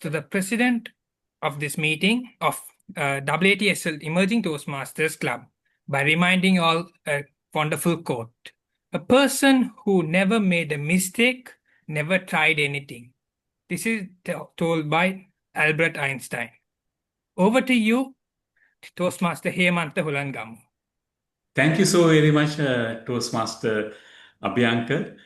to the president of this meeting of AATSL Emerging Toastmasters Club by reminding all a wonderful quote. A person who never made a mistake never tried anything. This is told by Albert Einstein. Over to you, Toastmaster Hemantha Hulangamu. Thank you so very much, Toastmaster Abhyankar.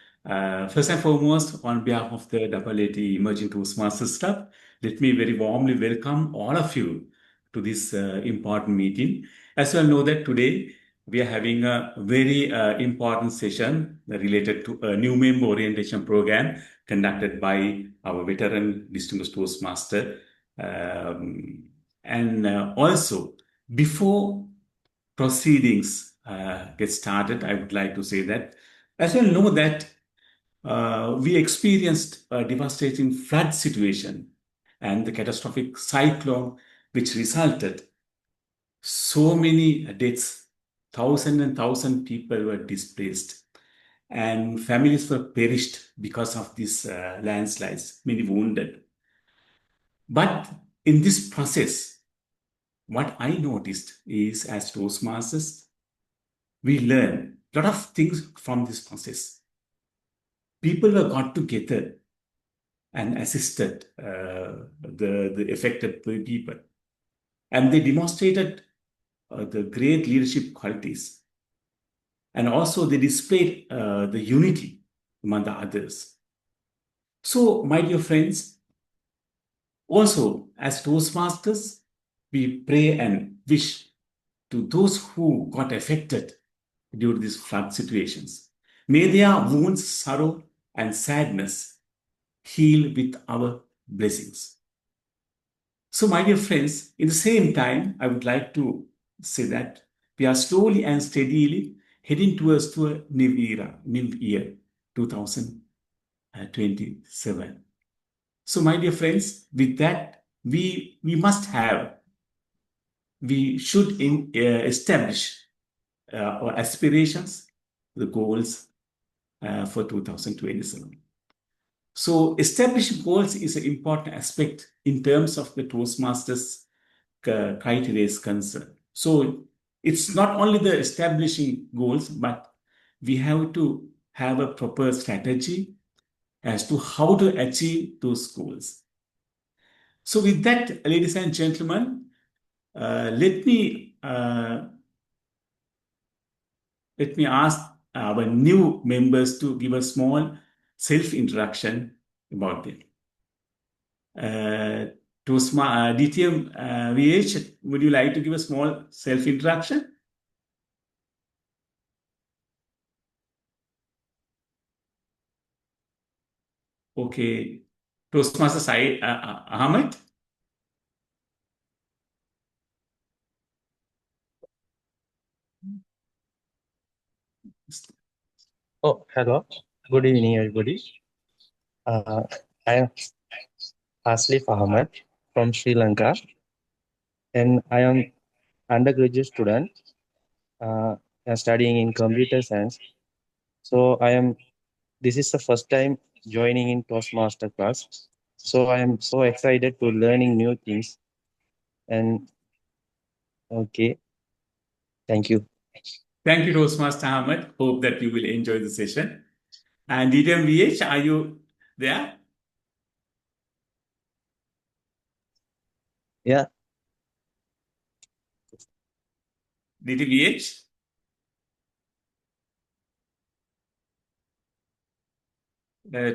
First and foremost, on behalf of the AAT Emerging Toastmasters Club, let me very warmly welcome all of you to this important meeting. As you all know that today we are having a very important session related to a new member orientation program conducted by our veteran distinguished Toastmaster. Also, before proceedings get started, I would like to say that, as you know that we experienced a devastating flood situation and the catastrophic cyclone, which resulted so many deaths. Thousands and thousands of people were displaced, and families were perished because of these landslides, many wounded. But in this process, what I noticed is, as Toastmasters, we learn a lot of things from this process. People were got together and assisted the affected people. And they demonstrated the great leadership qualities. And also they displayed the unity among the others. So, my dear friends, also as Toastmasters, we pray and wish to those who got affected during these flood situations. May their wounds, sorrow, and sadness heal with our blessings. So, my dear friends, in the same time, I would like to say that we are slowly and steadily heading towards to a new era, new year, 2027. So, my dear friends, with that, we should establish our aspirations, the goals for 2027. So establishing goals is an important aspect in terms of the Toastmasters criteria is concerned. So it's not only the establishing goals, but we have to have a proper strategy as to how to achieve those goals. So with that, ladies and gentlemen, let me ask our new members to give a small self-introduction about them. DTM VH, would you like to give a small self-introduction? Okay. Toastmaster Said Ahmed? Oh, hello. Good evening, everybody. I am Aslif Ahmed from Sri Lanka, and I am undergraduate student studying in computer science. So this is the first time joining in Toastmaster class. So I am so excited to learning new things. And okay, thank you. Thank you, Toastmaster Ahmed. Hope that you will enjoy the session. And DTM VH, are you there? Yeah. DTVH?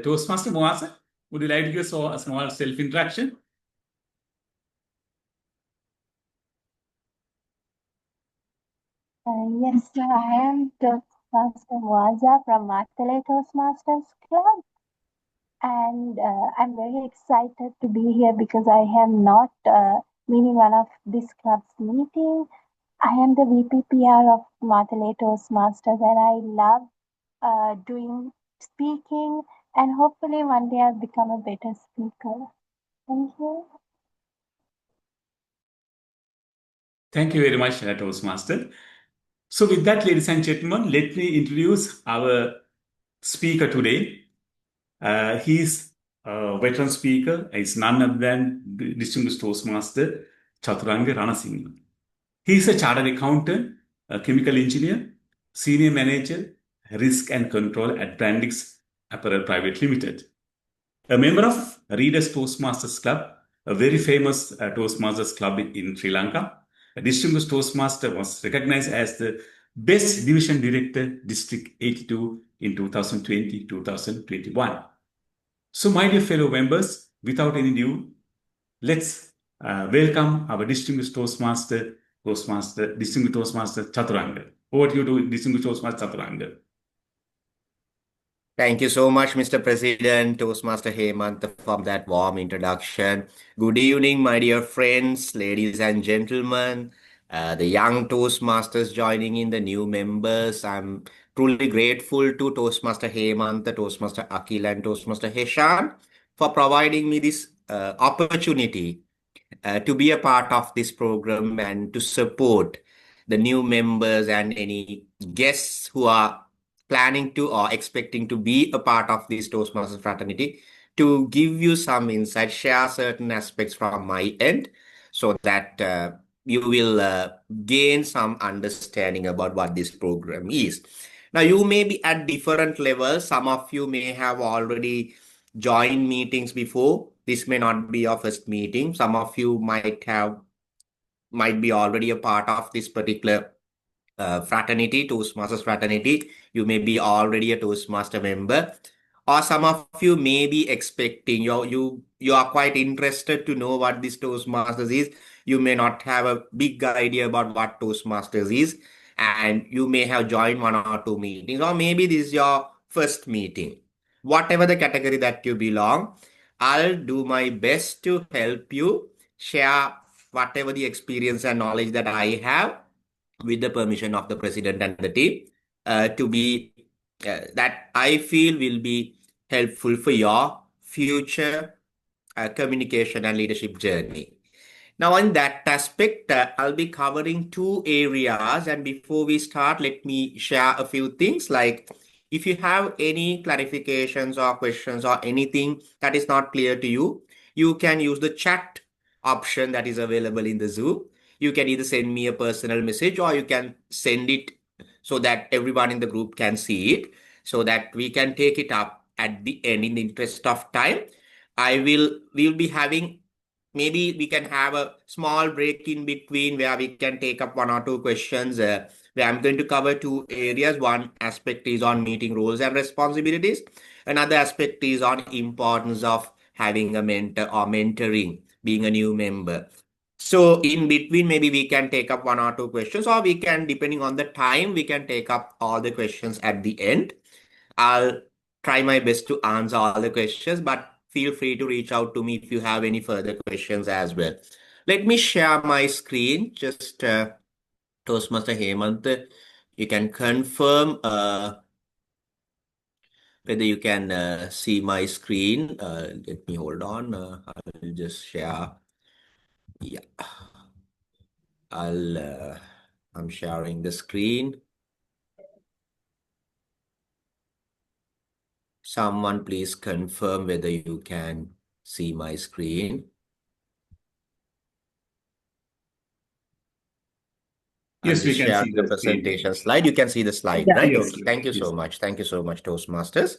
Toastmaster Moasa, would you like to give a small self-introduction? Yes, I am Toastmaster Moaza from Matale Toastmasters Club. And I'm very excited to be here because I have not been in one of this club's meeting. I am the VPPR of Matale Toastmasters, and I love doing speaking, and hopefully one day I'll become a better speaker. Thank you. Thank you very much, Toastmaster. So with that, ladies and gentlemen, let me introduce our speaker today. He's veteran speaker is none other than distinguished Toastmaster Chaturanga Ranasinghe. He is a chartered accountant, a chemical engineer, senior manager, risk and control at Brandix Apparel Private Limited. A member of Readers Toastmasters Club, a very famous Toastmasters club in Sri Lanka. A distinguished Toastmaster was recognized as the Best Division Director, District 82 in 2020-2021. So, my dear fellow members, without any ado, let's welcome our distinguished Toastmaster Chaturanga. Over to you, distinguished Toastmaster Chaturanga. Thank you so much, Mr. President, Toastmaster Hemant, for that warm introduction. Good evening, my dear friends, ladies and gentlemen, the young Toastmasters joining in, the new members. I'm truly grateful to Toastmaster Hemant, Toastmaster Akhil, and Toastmaster Heshan for providing me this opportunity to be a part of this program and to support the new members and any guests who are planning to or expecting to be a part of this Toastmasters fraternity, to give you some insight, share certain aspects from my end so that you will gain some understanding about what this program is. Now, you may be at different levels. Some of you may have already joined meetings before. This may not be your first meeting. Some of you might be already a part of this particular fraternity, Toastmasters fraternity. You may be already a Toastmaster member, or some of you may be expecting, you are quite interested to know what this Toastmasters is. You may not have a big idea about what Toastmasters is, and you may have joined one or two meetings, or maybe this is your first meeting. Whatever the category that you belong, I'll do my best to help you share whatever the experience and knowledge that I have, with the permission of the president and the team, to be that I feel will be helpful for your future communication and leadership journey. Now, in that aspect, I'll be covering two areas. And before we start, let me share a few things. Like, if you have any clarifications or questions or anything that is not clear to you, you can use the chat option that is available in the Zoom. You can either send me a personal message or you can send it so that everyone in the group can see it, so that we can take it up at the end. In the interest of time, we'll be having, maybe we can have a small break in between where we can take up one or two questions, where I'm going to cover two areas. One aspect is on meeting roles and responsibilities. Another aspect is on importance of having a mentor or mentoring, being a new member. So in between, maybe we can take up one or two questions, or we can, depending on the time, we can take up all the questions at the end. I'll try my best to answer all the questions, but feel free to reach out to me if you have any further questions as well. Let me share my screen. Just Toastmaster Hemant, you can confirm whether you can see my screen. Let me hold on. I'll just share. Yeah, I'm sharing the screen. Someone please confirm whether you can see my screen. Yes, we can see the presentation slide. You can see the slide, right? Yes. Thank you so much. Thank you so much, Toastmasters.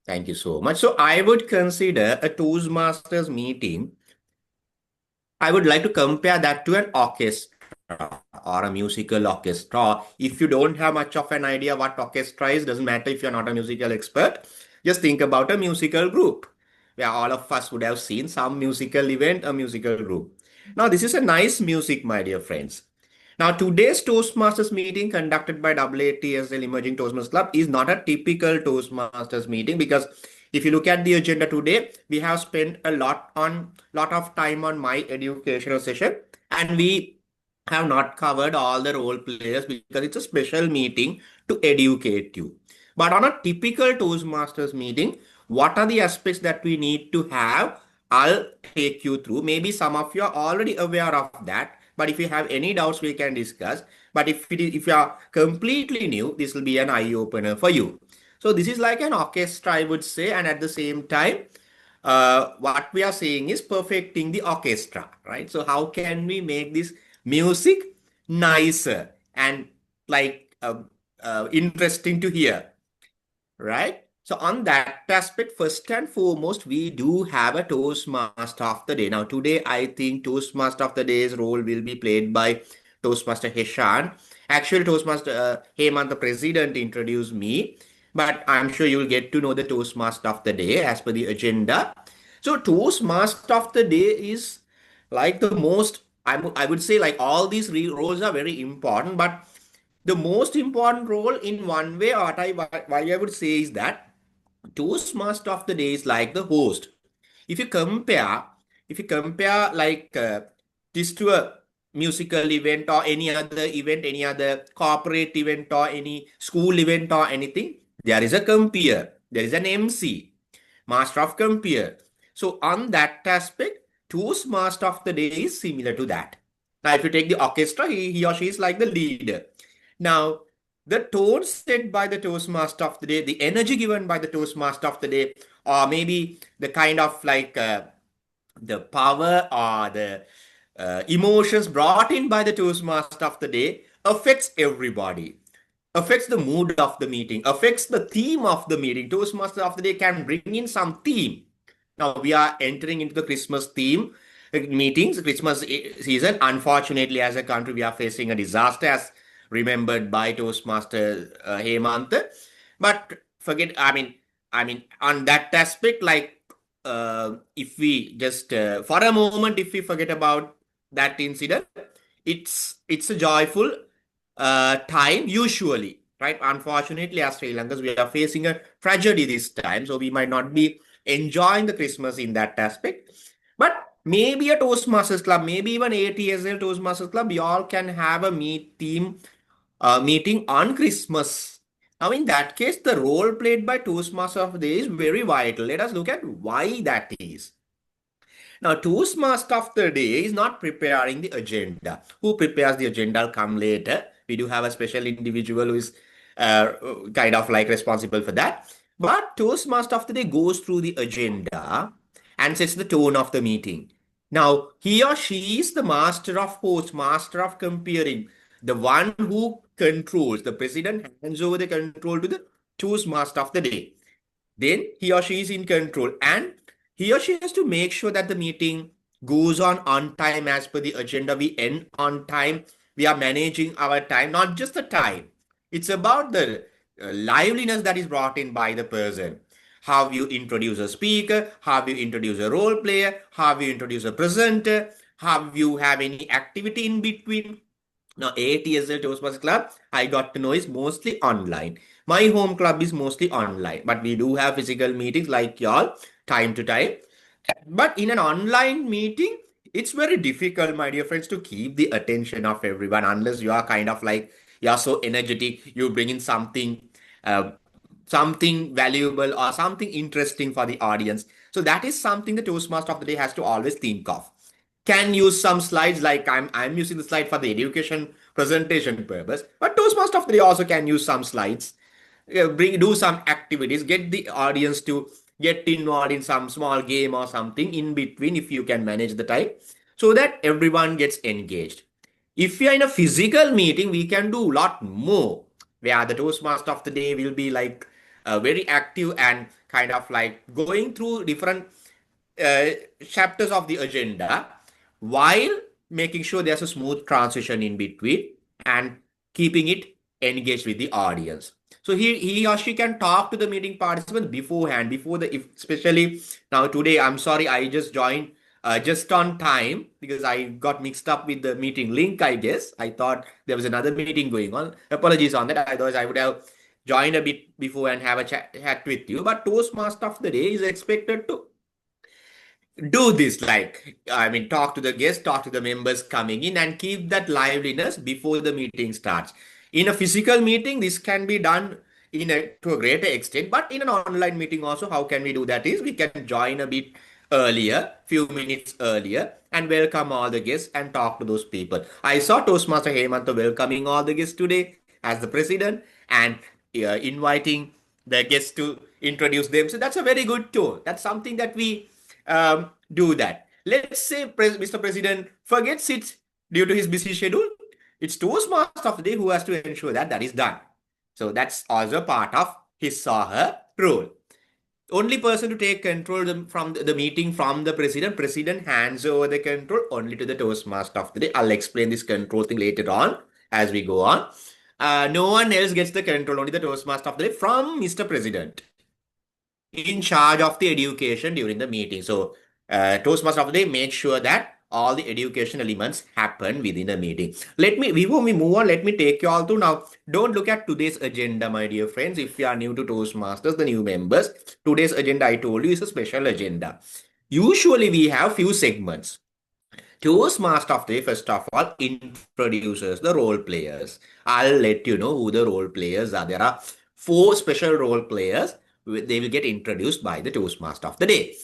Thank you so much. So I would consider a Toastmasters meeting, I would like to compare that to an orchestra or a musical orchestra. If you don't have much of an idea what orchestra is, doesn't matter if you're not a musical expert, just think about a musical group, where all of us would have seen some musical event, a musical group. Now, this is a nice music, my dear friends. Now, today's Toastmasters meeting conducted by AATSL Emerging Toastmasters Club is not a typical Toastmasters meeting, because if you look at the agenda today, we have spent a lot of time on my educational session, and we have not covered all the role players because it's a special meeting to educate you. But on a typical Toastmasters meeting, what are the aspects that we need to have? I'll take you through. Maybe some of you are already aware of that, but if you have any doubts, we can discuss. But if you are completely new, this will be an eye-opener for you. So this is like an orchestra, I would say, and at the same time, what we are saying is perfecting the orchestra, right? So how can we make this music nicer and like interesting to hear, right? So on that aspect, first and foremost, we do have a Toastmaster of the day. Now today, I think Toastmaster of the day's role will be played by Toastmaster Heshan. Actually, Toastmaster Hemant, the president, introduced me, but I'm sure you'll get to know the Toastmaster of the day as per the agenda. So Toastmaster of the day is like the most, I would say like all these roles are very important, but the most important role in one way, or why I would say is that Toastmaster of the day is like the host. If you compare, like this to a musical event or any other event, any other corporate event or any school event or anything, there is a compere, there is an MC, master of compere. So on that aspect, Toastmaster of the day is similar to that. Now, if you take the orchestra, he or she is like the leader. Now, the tone set by the Toastmaster of the day, the energy given by the Toastmaster of the day, or maybe the kind of like the power or the emotions brought in by the Toastmaster of the day affects everybody, affects the mood of the meeting, affects the theme of the meeting. Toastmaster of the day can bring in some theme. Now we are entering into the Christmas theme meetings, Christmas season. Unfortunately, as a country, we are facing a disaster as remembered by Toastmaster Hemant. But forget, on that aspect, like if we just for a moment, if we forget about that incident, it's a joyful time usually, right? Unfortunately, as Sri Lankans, we are facing a tragedy this time, so we might not be enjoying the Christmas in that aspect. But maybe a Toastmasters club, maybe even AATSL Toastmasters club, we all can have a meeting on Christmas. Now, in that case, the role played by Toastmaster of the day is very vital. Let us look at why that is. Now, Toastmaster of the day is not preparing the agenda. Who prepares the agenda will come later. We do have a special individual who is kind of like responsible for that. But Toastmaster of the day goes through the agenda and sets the tone of the meeting. Now, he or she is the master of host, master of comparing, the one who controls. The president hands over the control to the Toastmaster of the day. Then he or she is in control, and he or she has to make sure that the meeting goes on time as per the agenda. We end on time. We are managing our time, not just the time. It's about the liveliness that is brought in by the person. How you introduce a speaker, how you introduce a role player, how you introduce a presenter, how you have any activity in between. Now, AATSL Toastmasters Club, I got to know is mostly online. My home club is mostly online, but we do have physical meetings like y'all time to time. But in an online meeting, it's very difficult, my dear friends, to keep the attention of everyone unless you are kind of like you're so energetic, you bring in uh, something valuable or something interesting for the audience. So that is something the Toastmaster of the day has to always think of. Can use some slides, like I'm using the slide for the education presentation purpose, but Toastmaster of the day also can use some slides, do some activities, get the audience to get involved in some small game or something in between if you can manage the time, so that everyone gets engaged. If we are in a physical meeting, we can do a lot more, where the Toastmaster of the day will be like very active and kind of like going through different uh, chapters of the agenda while making sure there's a smooth transition in between and keeping it engaged with the audience. So he or she can talk to the meeting participants beforehand, before the, if especially now today, I'm sorry, I just joined just on time because I got mixed up with the meeting link, I guess. I thought there was another meeting going on. Apologies on that. Otherwise, I would have joined a bit before and have a chat with you. But Toastmaster of the day is expected to do this, like talk to the guests, talk to the members coming in, and keep that liveliness before the meeting starts. In a physical meeting, this can be done to a greater extent, but in an online meeting also, how can we do that is we can join a bit earlier, few minutes earlier, and welcome all the guests and talk to those people. I saw Toastmaster Hemanta welcoming all the guests today as the president, and inviting the guests to introduce them. So that's a very good tool. That's something that we do that. Let's say Mr. President forgets it due to his busy schedule. It's Toastmaster of the day who has to ensure that that is done. So that's also part of his or her role. Only person to take control from the meeting from the president. President hands over the control only to the Toastmaster of the day. I'll explain this control thing later on as we go on. No one else gets the control, only the Toastmaster of the day from Mr. President, in charge of the education during the meeting. So Toastmaster of the day makes sure that all the education elements happen within a meeting. Before we move on, let me take you all to now. Don't look at today's agenda, my dear friends. If you are new to Toastmasters, the new members, today's agenda, I told you, is a special agenda. Usually we have few segments. Toastmaster of the day, first of all, introduces the role players. I'll let you know who the role players are. There are 4 special role players. They will get introduced by the Toastmaster of the day.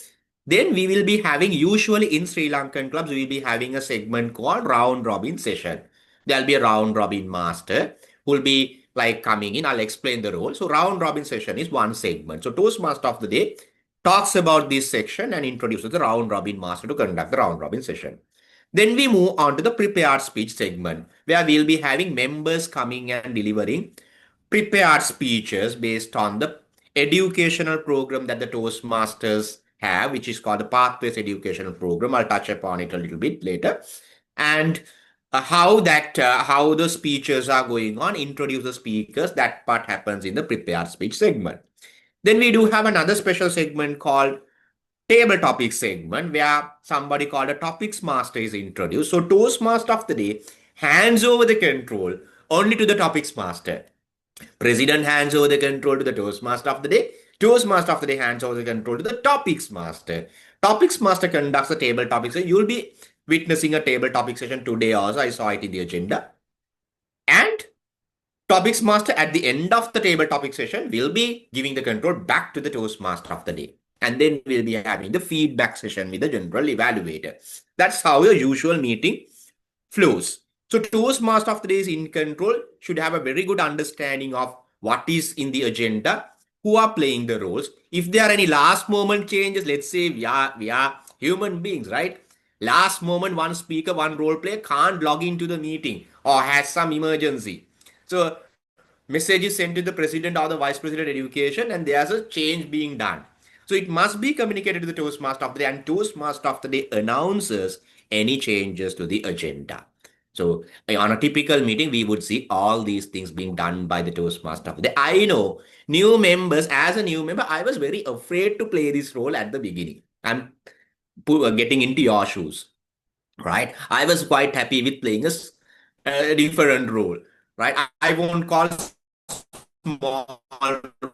Then we will be having, usually in Sri Lankan clubs, we will be having a segment called round robin session. There'll be a round robin master who will be like coming in. I'll explain the role. So round robin session is one segment. So Toastmaster of the day talks about this section and introduces the round robin master to conduct the round robin session. Then we move on to the prepared speech segment, where we'll be having members coming and delivering prepared speeches based on the educational program that the Toastmasters have, which is called the Pathways Educational Program. I'll touch upon it a little bit later. And how the speeches are going on, introduce the speakers, that part happens in the prepared speech segment. Then we do have another special segment called table topic segment, where somebody called a topics master is introduced. So Toastmaster of the day hands over the control only to the topics master. President hands over the control to the Toastmaster of the day. Toastmaster of the day hands over the control to the topics master. Topics master conducts the table topics. So you'll be witnessing a table topic session today also. I saw it in the agenda. And topics master at the end of the table topic session will be giving the control back to the Toastmaster of the day. And then we'll be having the feedback session with the general evaluator. That's how your usual meeting flows. So Toastmaster of the day is in control, should have a very good understanding of what is in the agenda, who are playing the roles. If there are any last moment changes, let's say we are human beings, right? Last moment, one speaker, one role player can't log into the meeting or has some emergency. So message is sent to the president or the vice president of education, and there's a change being done. So it must be communicated to the Toastmaster of the day, and Toastmaster of the day announces any changes to the agenda. So on a typical meeting, we would see all these things being done by the Toastmaster of the day. I know new members, as a new member, I was very afraid to play this role at the beginning. I'm getting into your shoes, right? I was quite happy with playing a different role, right? I won't call small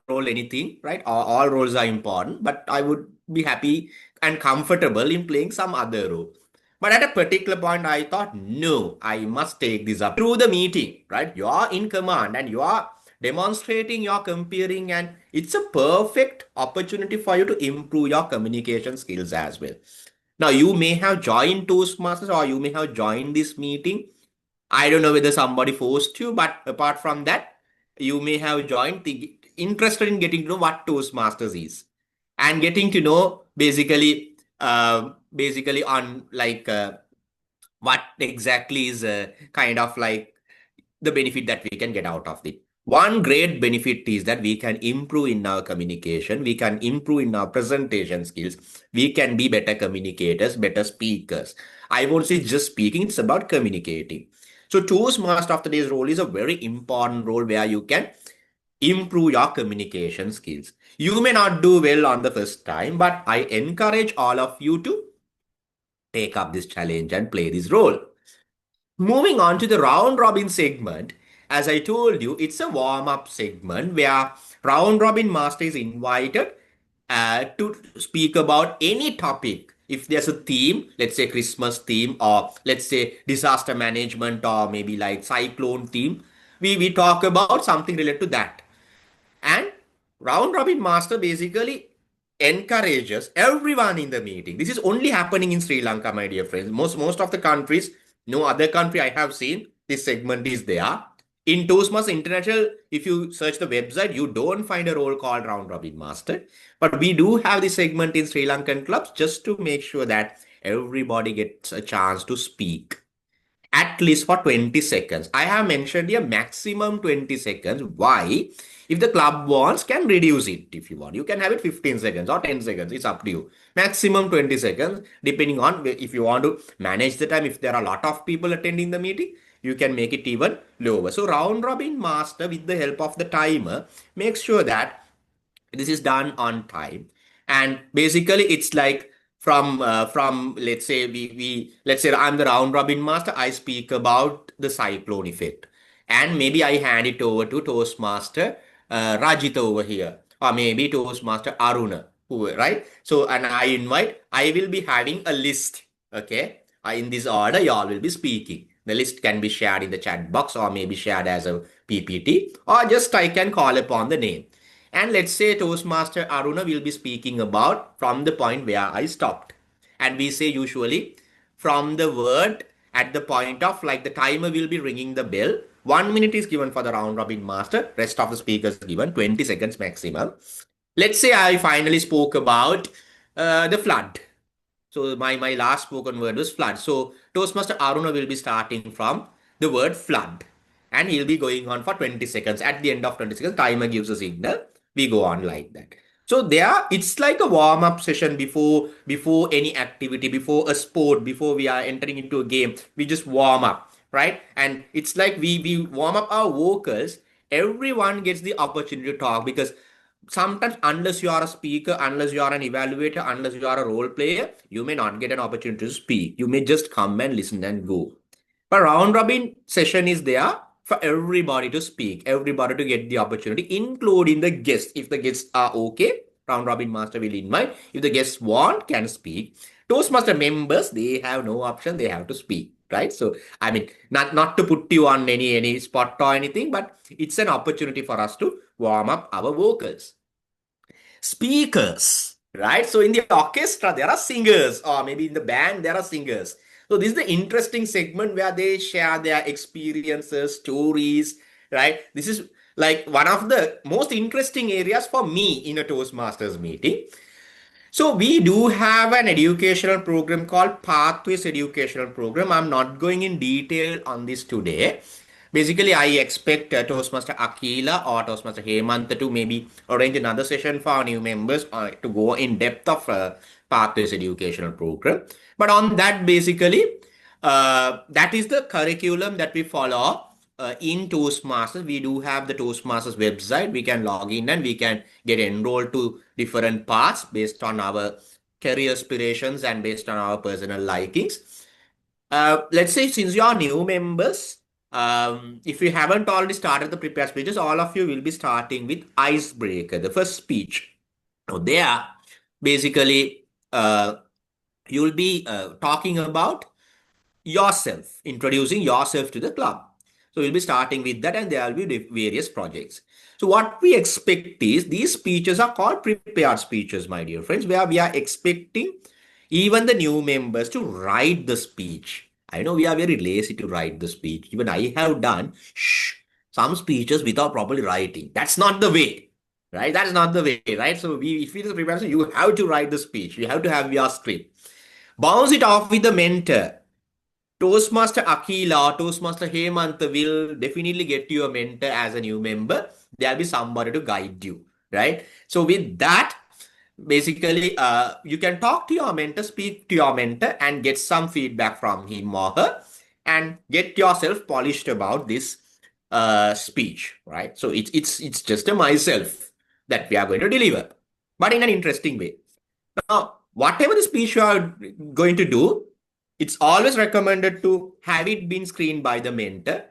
role anything, right? All roles are important, but I would be happy and comfortable in playing some other role. But at a particular point, I thought, no, I must take this up through the meeting, right? You are in command and you are demonstrating, you're comparing, and it's a perfect opportunity for you to improve your communication skills as well. Now, you may have joined Toastmasters or you may have joined this meeting. I don't know whether somebody forced you, but apart from that, you may have joined interested in getting to know what Toastmasters is and getting to know basically on like what exactly is kind of like the benefit that we can get out of it. One great benefit is that we can improve in our communication, we can improve in our presentation skills, we can be better communicators, better speakers. I won't say just speaking, it's about communicating. So Toastmaster of the day's role is a very important role where you can improve your communication skills. You may not do well on the first time, but I encourage all of you to take up this challenge and play this role. Moving on to the round robin segment, as I told you, it's a warm-up segment where round robin master is invited to speak about any topic. If there's a theme, let's say Christmas theme, or let's say disaster management, or maybe like cyclone theme, we talk about something related to that. And round robin master basically encourages everyone in the meeting. This is only happening in Sri Lanka, my dear friends. Most of the countries, no other country I have seen, this segment is there. In Toastmasters International, if you search the website, you don't find a role called Round Robin Master. But we do have this segment in Sri Lankan clubs just to make sure that everybody gets a chance to speak at least for 20 seconds. I have mentioned here maximum 20 seconds. Why? If the club wants, can reduce it if you want. You can have it 15 seconds or 10 seconds. It's up to you. Maximum 20 seconds, depending on if you want to manage the time. If there are a lot of people attending the meeting, you can make it even lower. So round robin master, with the help of the timer, makes sure that this is done on time. And basically it's like from let's say let's say I'm the round robin master, I speak about the cyclone effect, and maybe I hand it over to Toastmaster Rajita over here, or maybe Toastmaster Aruna, who, right? So, and I will be having a list. Okay, in this order you all will be speaking. The list can be shared in the chat box, or maybe shared as a PPT, or just I can call upon the name. And let's say Toastmaster Aruna will be speaking about from the point where I stopped. And we say usually from the word at the point of, like, the timer will be ringing the bell. 1 minute is given for the round robin master. Rest of the speakers given 20 seconds maximum. Let's say I finally spoke about the flood. So my last spoken word was flood. So Toastmaster Aruna will be starting from the word flood. And he'll be going on for 20 seconds. At the end of 20 seconds, timer gives a signal. We go on like that. So there, it's like a warm-up session before any activity, before a sport, before we are entering into a game. We just warm up, right? And it's like we warm up our vocals. Everyone gets the opportunity to talk, because sometimes, unless you are a speaker, unless you are an evaluator, unless you are a role player, you may not get an opportunity to speak. You may just come and listen and go. But round robin session is there for everybody to speak, everybody to get the opportunity, including the guests. If the guests are okay, round robin master will invite. If the guests want, can speak. Toastmaster members, they have no option, they have to speak, right? So I mean, not to put you on any spot or anything, but it's an opportunity for us to warm up our vocals. Speakers, right? So in the orchestra, there are singers, or maybe in the band, there are singers. So this is the interesting segment where they share their experiences, stories, right? This is like one of the most interesting areas for me in a Toastmasters meeting. So we do have an educational program called Pathways Educational Program. I'm not going in detail on this today. Basically, I expect Toastmaster Akila or Toastmaster Hemanta to maybe arrange another session for our new members to go in depth of Pathways Educational Program. But on that, basically, that is the curriculum that we follow in Toastmasters. We do have the Toastmasters website. We can log in and we can get enrolled to different paths based on our career aspirations and based on our personal likings. Let's say, since you are new members, if you haven't already started the prepared speeches, all of you will be starting with icebreaker, the first speech. Now there, basically, you'll be talking about yourself, introducing yourself to the club. So we'll be starting with that, and there will be various projects. So what we expect is, these speeches are called prepared speeches, my dear friends, where we are expecting even the new members to write the speech. I know we are very lazy to write the speech. Even I have done some speeches without properly writing. That's not the way, right? That's not the way, right? So if it is a preparation, you have to write the speech. You have to have your script. Bounce it off with the mentor. Toastmaster Akila or Toastmaster Hemanta will definitely get you a mentor as a new member. There'll be somebody to guide you, right? So with that, basically, you can talk to your mentor, speak to your mentor, and get some feedback from him or her, and get yourself polished about this speech, right? So it's just a myself that we are going to deliver, but in an interesting way. Now, whatever the speech you are going to do, it's always recommended to have it been screened by the mentor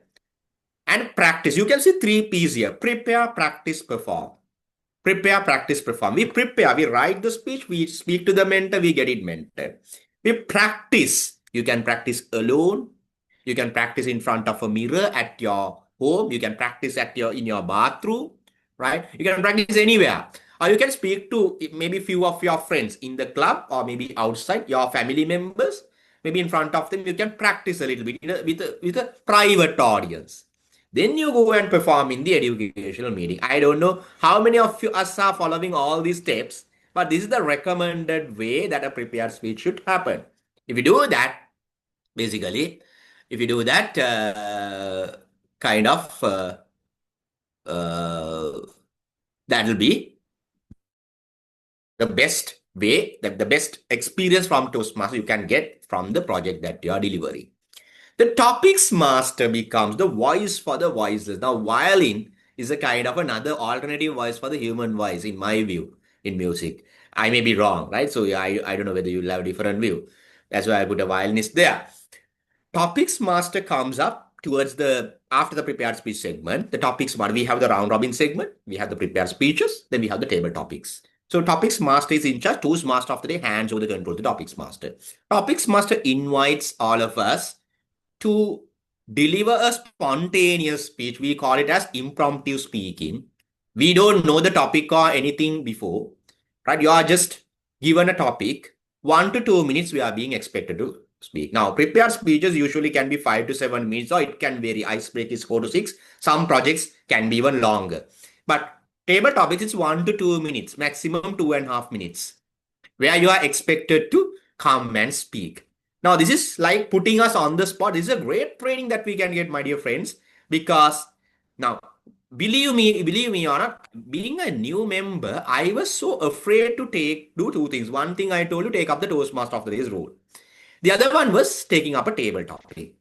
and practice. You can see 3 P's here: prepare, practice, perform. Prepare, practice, perform. We prepare, we write the speech, we speak to the mentor, we get it mentored. We practice. You can practice alone. You can practice in front of a mirror at your home. You can practice in your bathroom, right? You can practice anywhere. Or you can speak to maybe few of your friends in the club, or maybe outside, your family members. Maybe in front of them, you can practice a little bit with a private audience. Then you go and perform in the educational meeting. I don't know how many of us are following all these steps, but this is the recommended way that a prepared speech should happen. If you do that, basically, if you do that, kind of, uh, that'll be the best way, the best experience from Toastmaster you can get from the project that you are delivering. The topics master becomes the voice for the voiceless. Now, violin is a kind of another alternative voice for the human voice, in my view, in music. I may be wrong, right? So I don't know whether you'll have a different view. That's why I put a violinist there. Topics master comes up towards the after the prepared speech segment. The topics master, we have the round robin segment, we have the prepared speeches, then we have the table topics. So topics master is in charge. Toastmaster of the day hands over the control to the topics master. Topics master invites all of us to deliver a spontaneous speech. We call it as impromptu speaking. We don't know the topic or anything before, right? You are just given a topic. 1 to 2 minutes we are being expected to speak. Now, prepared speeches usually can be 5 to 7 minutes, or it can vary. Icebreak is 4 to 6. Some projects can be even longer. But table topics is 1 to 2 minutes, maximum 2.5 minutes, where you are expected to come and speak. Now, this is like putting us on the spot. This is a great training that we can get, my dear friends, because now, believe me or not, being a new member, I was so afraid to do two things. One thing I told you, take up the Toastmaster of the Day's role. The other one was taking up a table topic.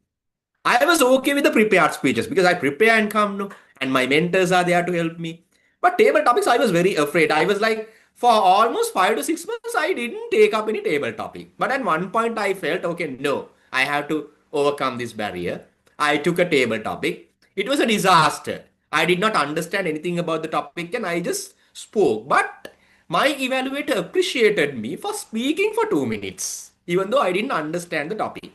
I was okay with the prepared speeches because I prepare and come, no, and my mentors are there to help me. But table topics, I was very afraid. I was like, for almost 5 to 6 months, I didn't take up any table topic. But at one point, I felt, okay, no, I have to overcome this barrier. I took a table topic. It was a disaster. I did not understand anything about the topic and I just spoke. But my evaluator appreciated me for speaking for 2 minutes, even though I didn't understand the topic.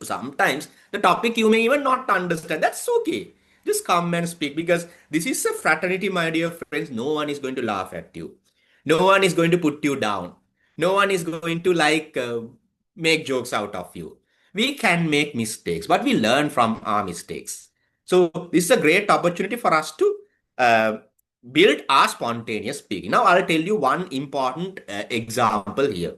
Sometimes the topic you may even not understand. That's okay. Just come and speak because this is a fraternity, my dear friends. No one is going to laugh at you. No one is going to put you down. No one is going to make jokes out of you. We can make mistakes, but we learn from our mistakes. So this is a great opportunity for us to uh, build our spontaneous speaking. Now I'll tell you one important example here.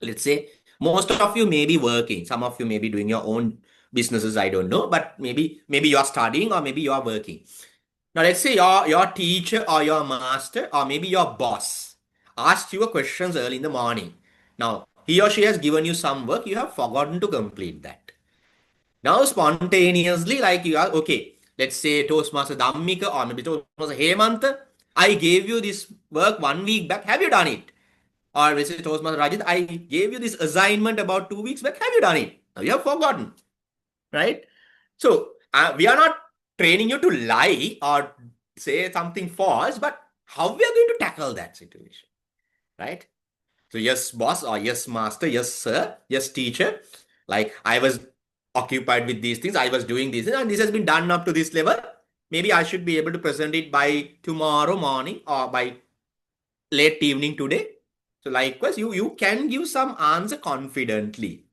Let's say most of you may be working, some of you may be doing your own businesses, I don't know, but maybe you're studying or maybe you're working. Now let's say your teacher or your master or maybe your boss asked you a questions early in the morning. Now he or she has given you some work, you have forgotten to complete that. Now spontaneously, like you are okay, let's say Toastmaster Dhammika or maybe Toastmaster Hemanta, I gave you this work 1 week back, have you done it? Or let's say Toastmaster Rajit, I gave you this assignment about 2 weeks back. Have you done it? Now you have forgotten, right? So we are not training you to lie or say something false, but how we are going to tackle that situation, right? So yes, boss, or yes, master, yes, sir, yes, teacher. Like I was occupied with these things. I was doing this and this has been done up to this level. Maybe I should be able to present it by tomorrow morning or by late evening today. So likewise, you can give some answer confidently.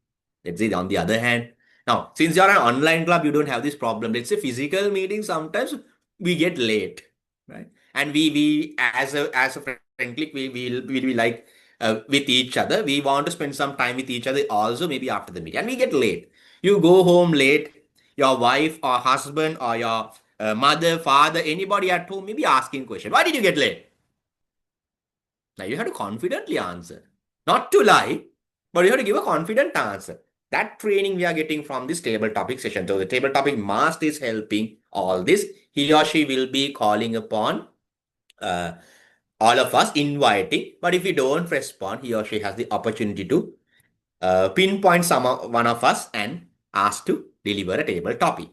Let's say on the other hand, now since you're an online club, you don't have this problem. Let's say physical meetings, sometimes we get late, right? And we as a friend click, we'll be like with each other. We want to spend some time with each other also, maybe after the meeting, and we get late. You go home late. Your wife or husband or your mother, father, anybody at home may be asking question. Why did you get late? Now you have to confidently answer, not to lie, but you have to give a confident answer. That training we are getting from this table topic session. So the table topic master is helping all this. He or she will be calling upon all of us, inviting. But if we don't respond, he or she has the opportunity to pinpoint one of us and ask to deliver a table topic.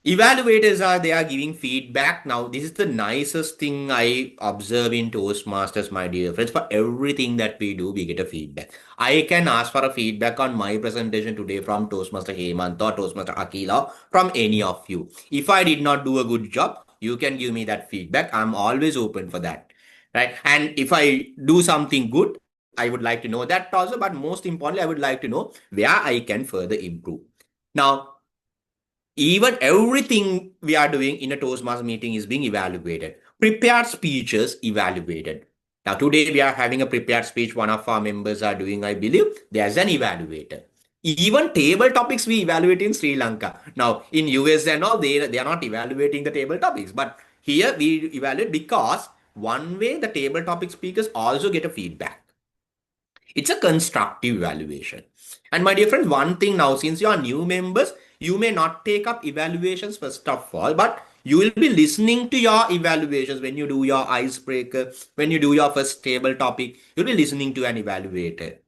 Evaluators are giving feedback. Now, this is the nicest thing I observe in Toastmasters, my dear friends. For everything that we do, we get a feedback. I can ask for a feedback on my presentation today from Toastmaster Hemant or Toastmaster Akila, from any of you. If I did not do a good job, you can give me that feedback. I'm always open for that, right? And if I do something good, I would like to know that also. But most importantly, I would like to know where I can further improve. Now, Even everything we are doing in a Toastmaster meeting is being evaluated. Prepared speeches evaluated. Now today we are having a prepared speech. One of our members are doing, I believe, there's an evaluator. Even table topics we evaluate in Sri Lanka. Now in US and all, they are not evaluating the table topics, but here we evaluate because one way the table topic speakers also get a feedback. It's a constructive evaluation. And my dear friends, one thing now, since you are new members, you may not take up evaluations first of all, but you will be listening to your evaluations when you do your icebreaker, when you do your first table topic, you'll be listening to an evaluator.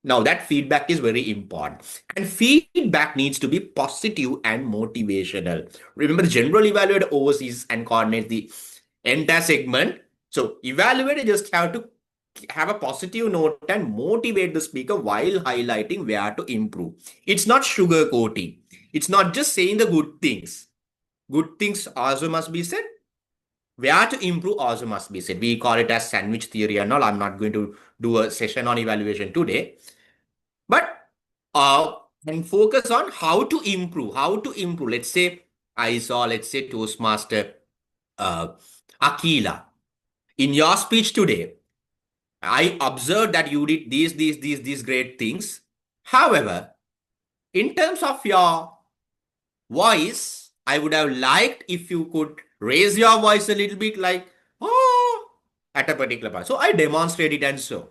Now that feedback is very important. And feedback needs to be positive and motivational. Remember, the general evaluator oversees and coordinates the entire segment. So evaluator just have to have a positive note and motivate the speaker while highlighting where to improve. It's not sugarcoating. It's not just saying the good things. Good things also must be said. Where to improve also must be said. We call it as sandwich theory and all. I'm not going to do a session on evaluation today. But and focus on how to improve. How to improve. Let's say I saw, let's say Toastmaster Akila. In your speech today, I observed that you did these great things. However, in terms of your voice, I would have liked if you could raise your voice a little bit like, oh, at a particular part. So I demonstrated and so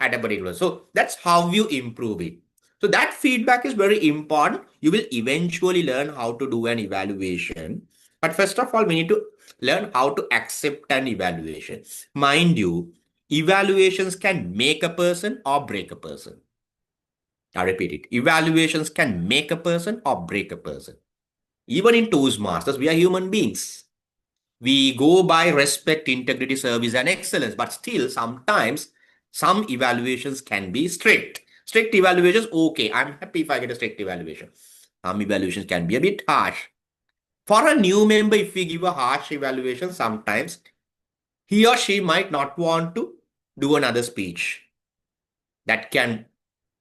at a particular. So that's how you improve it. So that feedback is very important. You will eventually learn how to do an evaluation. But first of all, we need to learn how to accept an evaluation. Mind you, evaluations can make a person or break a person. I repeat it. Evaluations can make a person or break a person. Even in Toastmasters, we are human beings. We go by respect, integrity, service, and excellence. But still, sometimes some evaluations can be strict. Strict evaluations, okay, I'm happy if I get a strict evaluation. Some evaluations can be a bit harsh. For a new member, if we give a harsh evaluation, sometimes he or she might not want to do another speech. That can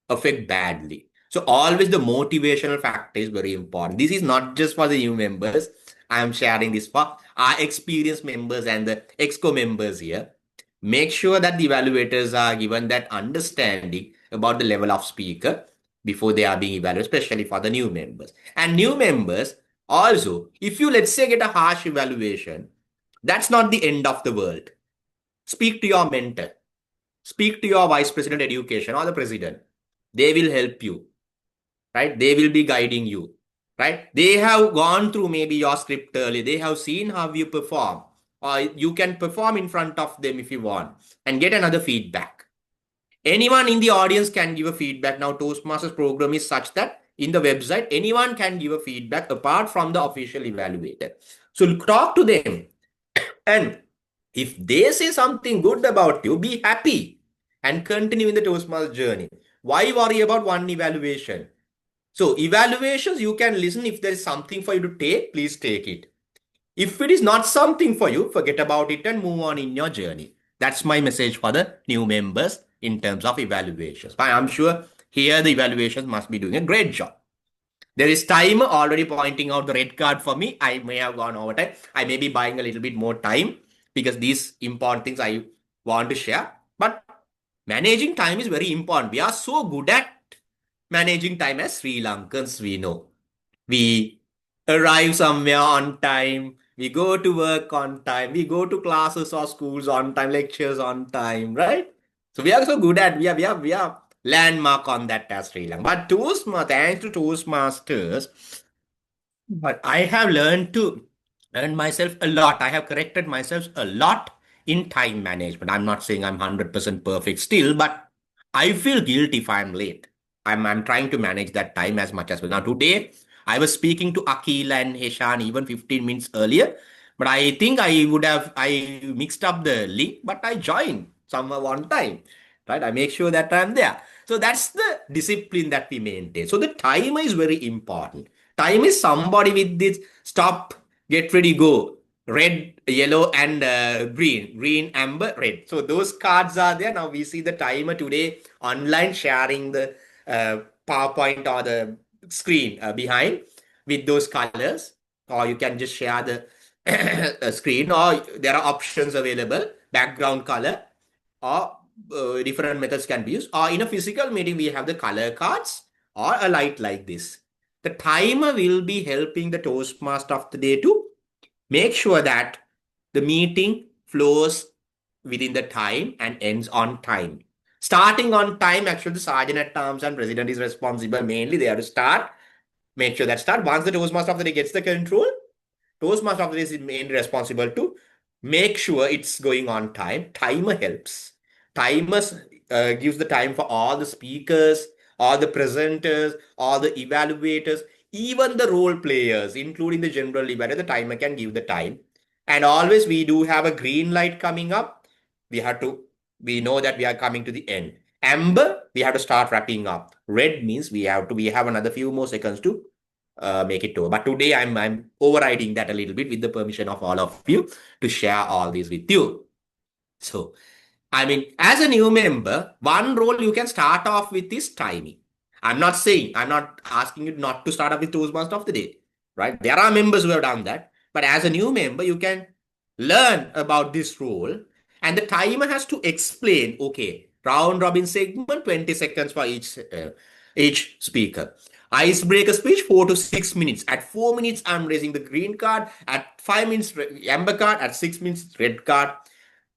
affect badly. So always the motivational factor is very important. This is not just for the new members. I am sharing this for our experienced members and the exco members here. Make sure that the evaluators are given that understanding about the level of speaker before they are being evaluated, especially for the new members. And new members also, if you let's say get a harsh evaluation, that's not the end of the world. Speak to your mentor. Speak to your vice president education or the president. They will help you, right? They will be guiding you, right? They have gone through maybe your script early. They have seen how you perform, or you can perform in front of them if you want and get another feedback. Anyone in the audience can give a feedback. Now, Toastmasters program is such that in the website, anyone can give a feedback apart from the official evaluator. So talk to them. And if they say something good about you, be happy and continue in the Toastmasters journey. Why worry about one evaluation? So evaluations, you can listen. If there is something for you to take, please take it. If it is not something for you, forget about it and move on in your journey. That's my message for the new members in terms of evaluations. But I'm sure here the evaluations must be doing a great job. There is time already pointing out the red card for me. I may have gone over time. I may be buying a little bit more time because these important things I want to share. But managing time is very important. We are so good at managing time as Sri Lankans, we know. We arrive somewhere on time. We go to work on time. We go to classes or schools on time, lectures on time, right? So we are so good at, we are landmark on that as Sri Lanka. But thanks to Toastmasters, but I have learned to earn myself a lot. I have corrected myself a lot in time management. I'm not saying I'm 100% perfect still, but I feel guilty if I'm late. I'm trying to manage that time as much as well. Now, today, I was speaking to Akil and Heshan even 15 minutes earlier, but I think I mixed up the link, but I joined somewhere one time, right? I make sure that I'm there. So that's the discipline that we maintain. So the time is very important. Time is somebody with this stop, get ready, go. Red, yellow, and green. Green, amber, red. So those cards are there. Now we see the timer today online sharing the PowerPoint or the screen behind. with those colors, or you can just share the screen, or there are options available, background color, or different methods can be used. Or in a physical meeting, we have the color cards or a light like this. The timer will be helping the Toastmaster of the day to make sure that the meeting flows within the time and ends on time. Starting on time, actually, the sergeant at arms and president is responsible mainly. They have to start, make sure that start. Once the Toastmaster of the day gets the control, Toastmaster of the day is mainly responsible to make sure it's going on time. Timer helps. Timers gives the time for all the speakers, all the presenters, all the evaluators, even the role players, including the general evaluator. The timer can give the time. And always we do have a green light coming up. We know that we are coming to the end. Amber, we have to start wrapping up. Red means we have another few more seconds to make it over. But today I'm overriding that a little bit with the permission of all of you to share all these with you. So, I mean, as a new member, one role you can start off with is timing. I'm not asking you not to start off with Toastmaster of the day, right? There are members who have done that. But as a new member, you can learn about this role, and the timer has to explain, okay, round robin segment, 20 seconds for each speaker. Icebreaker speech, 4 to 6 minutes. At 4 minutes, I'm raising the green card. At 5 minutes, amber card. At 6 minutes, red card.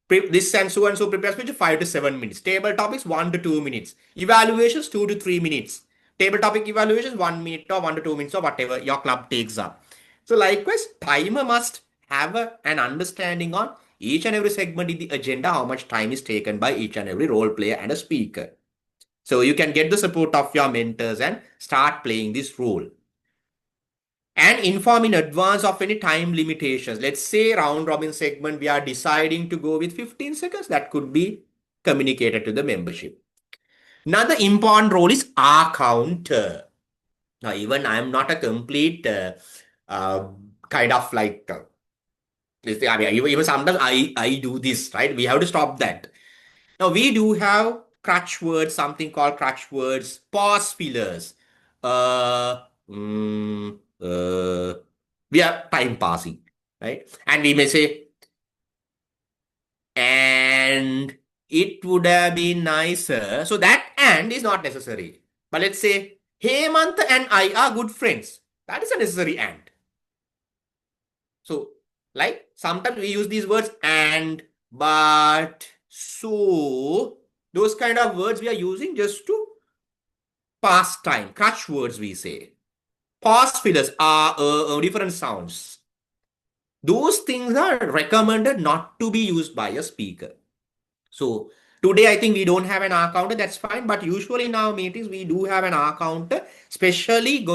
This and so prepare speech, 5 to 7 minutes. Table topics, 1 to 2 minutes. Evaluations, 2 to 3 minutes. Table topic evaluations, 1 minute or 1 to 2 minutes or whatever your club takes up. So likewise, timer must have an understanding on each and every segment in the agenda, how much time is taken by each and every role player and a speaker. So you can get the support of your mentors and start playing this role. And inform in advance of any time limitations. Let's say round robin segment, we are deciding to go with 15 seconds. That could be communicated to the membership. Another important role is R counter. Now, even I am not a complete kind of like, I mean, even sometimes I do this, right? We have to stop that. Now, we do have crutch words, something called crutch words, pause fillers. We are time passing, right? And we may say, and it would have been nicer. So that and is not necessary. But let's say, Hemant and I are good friends. That is a necessary and. So, like sometimes we use these words and, but, so, those kind of words we are using just to pass time. Crutch words we say. Pause fillers are different sounds. Those things are recommended not to be used by a speaker. So today I think we don't have an R counter, that's fine. But usually in our meetings we do have an R counter, especially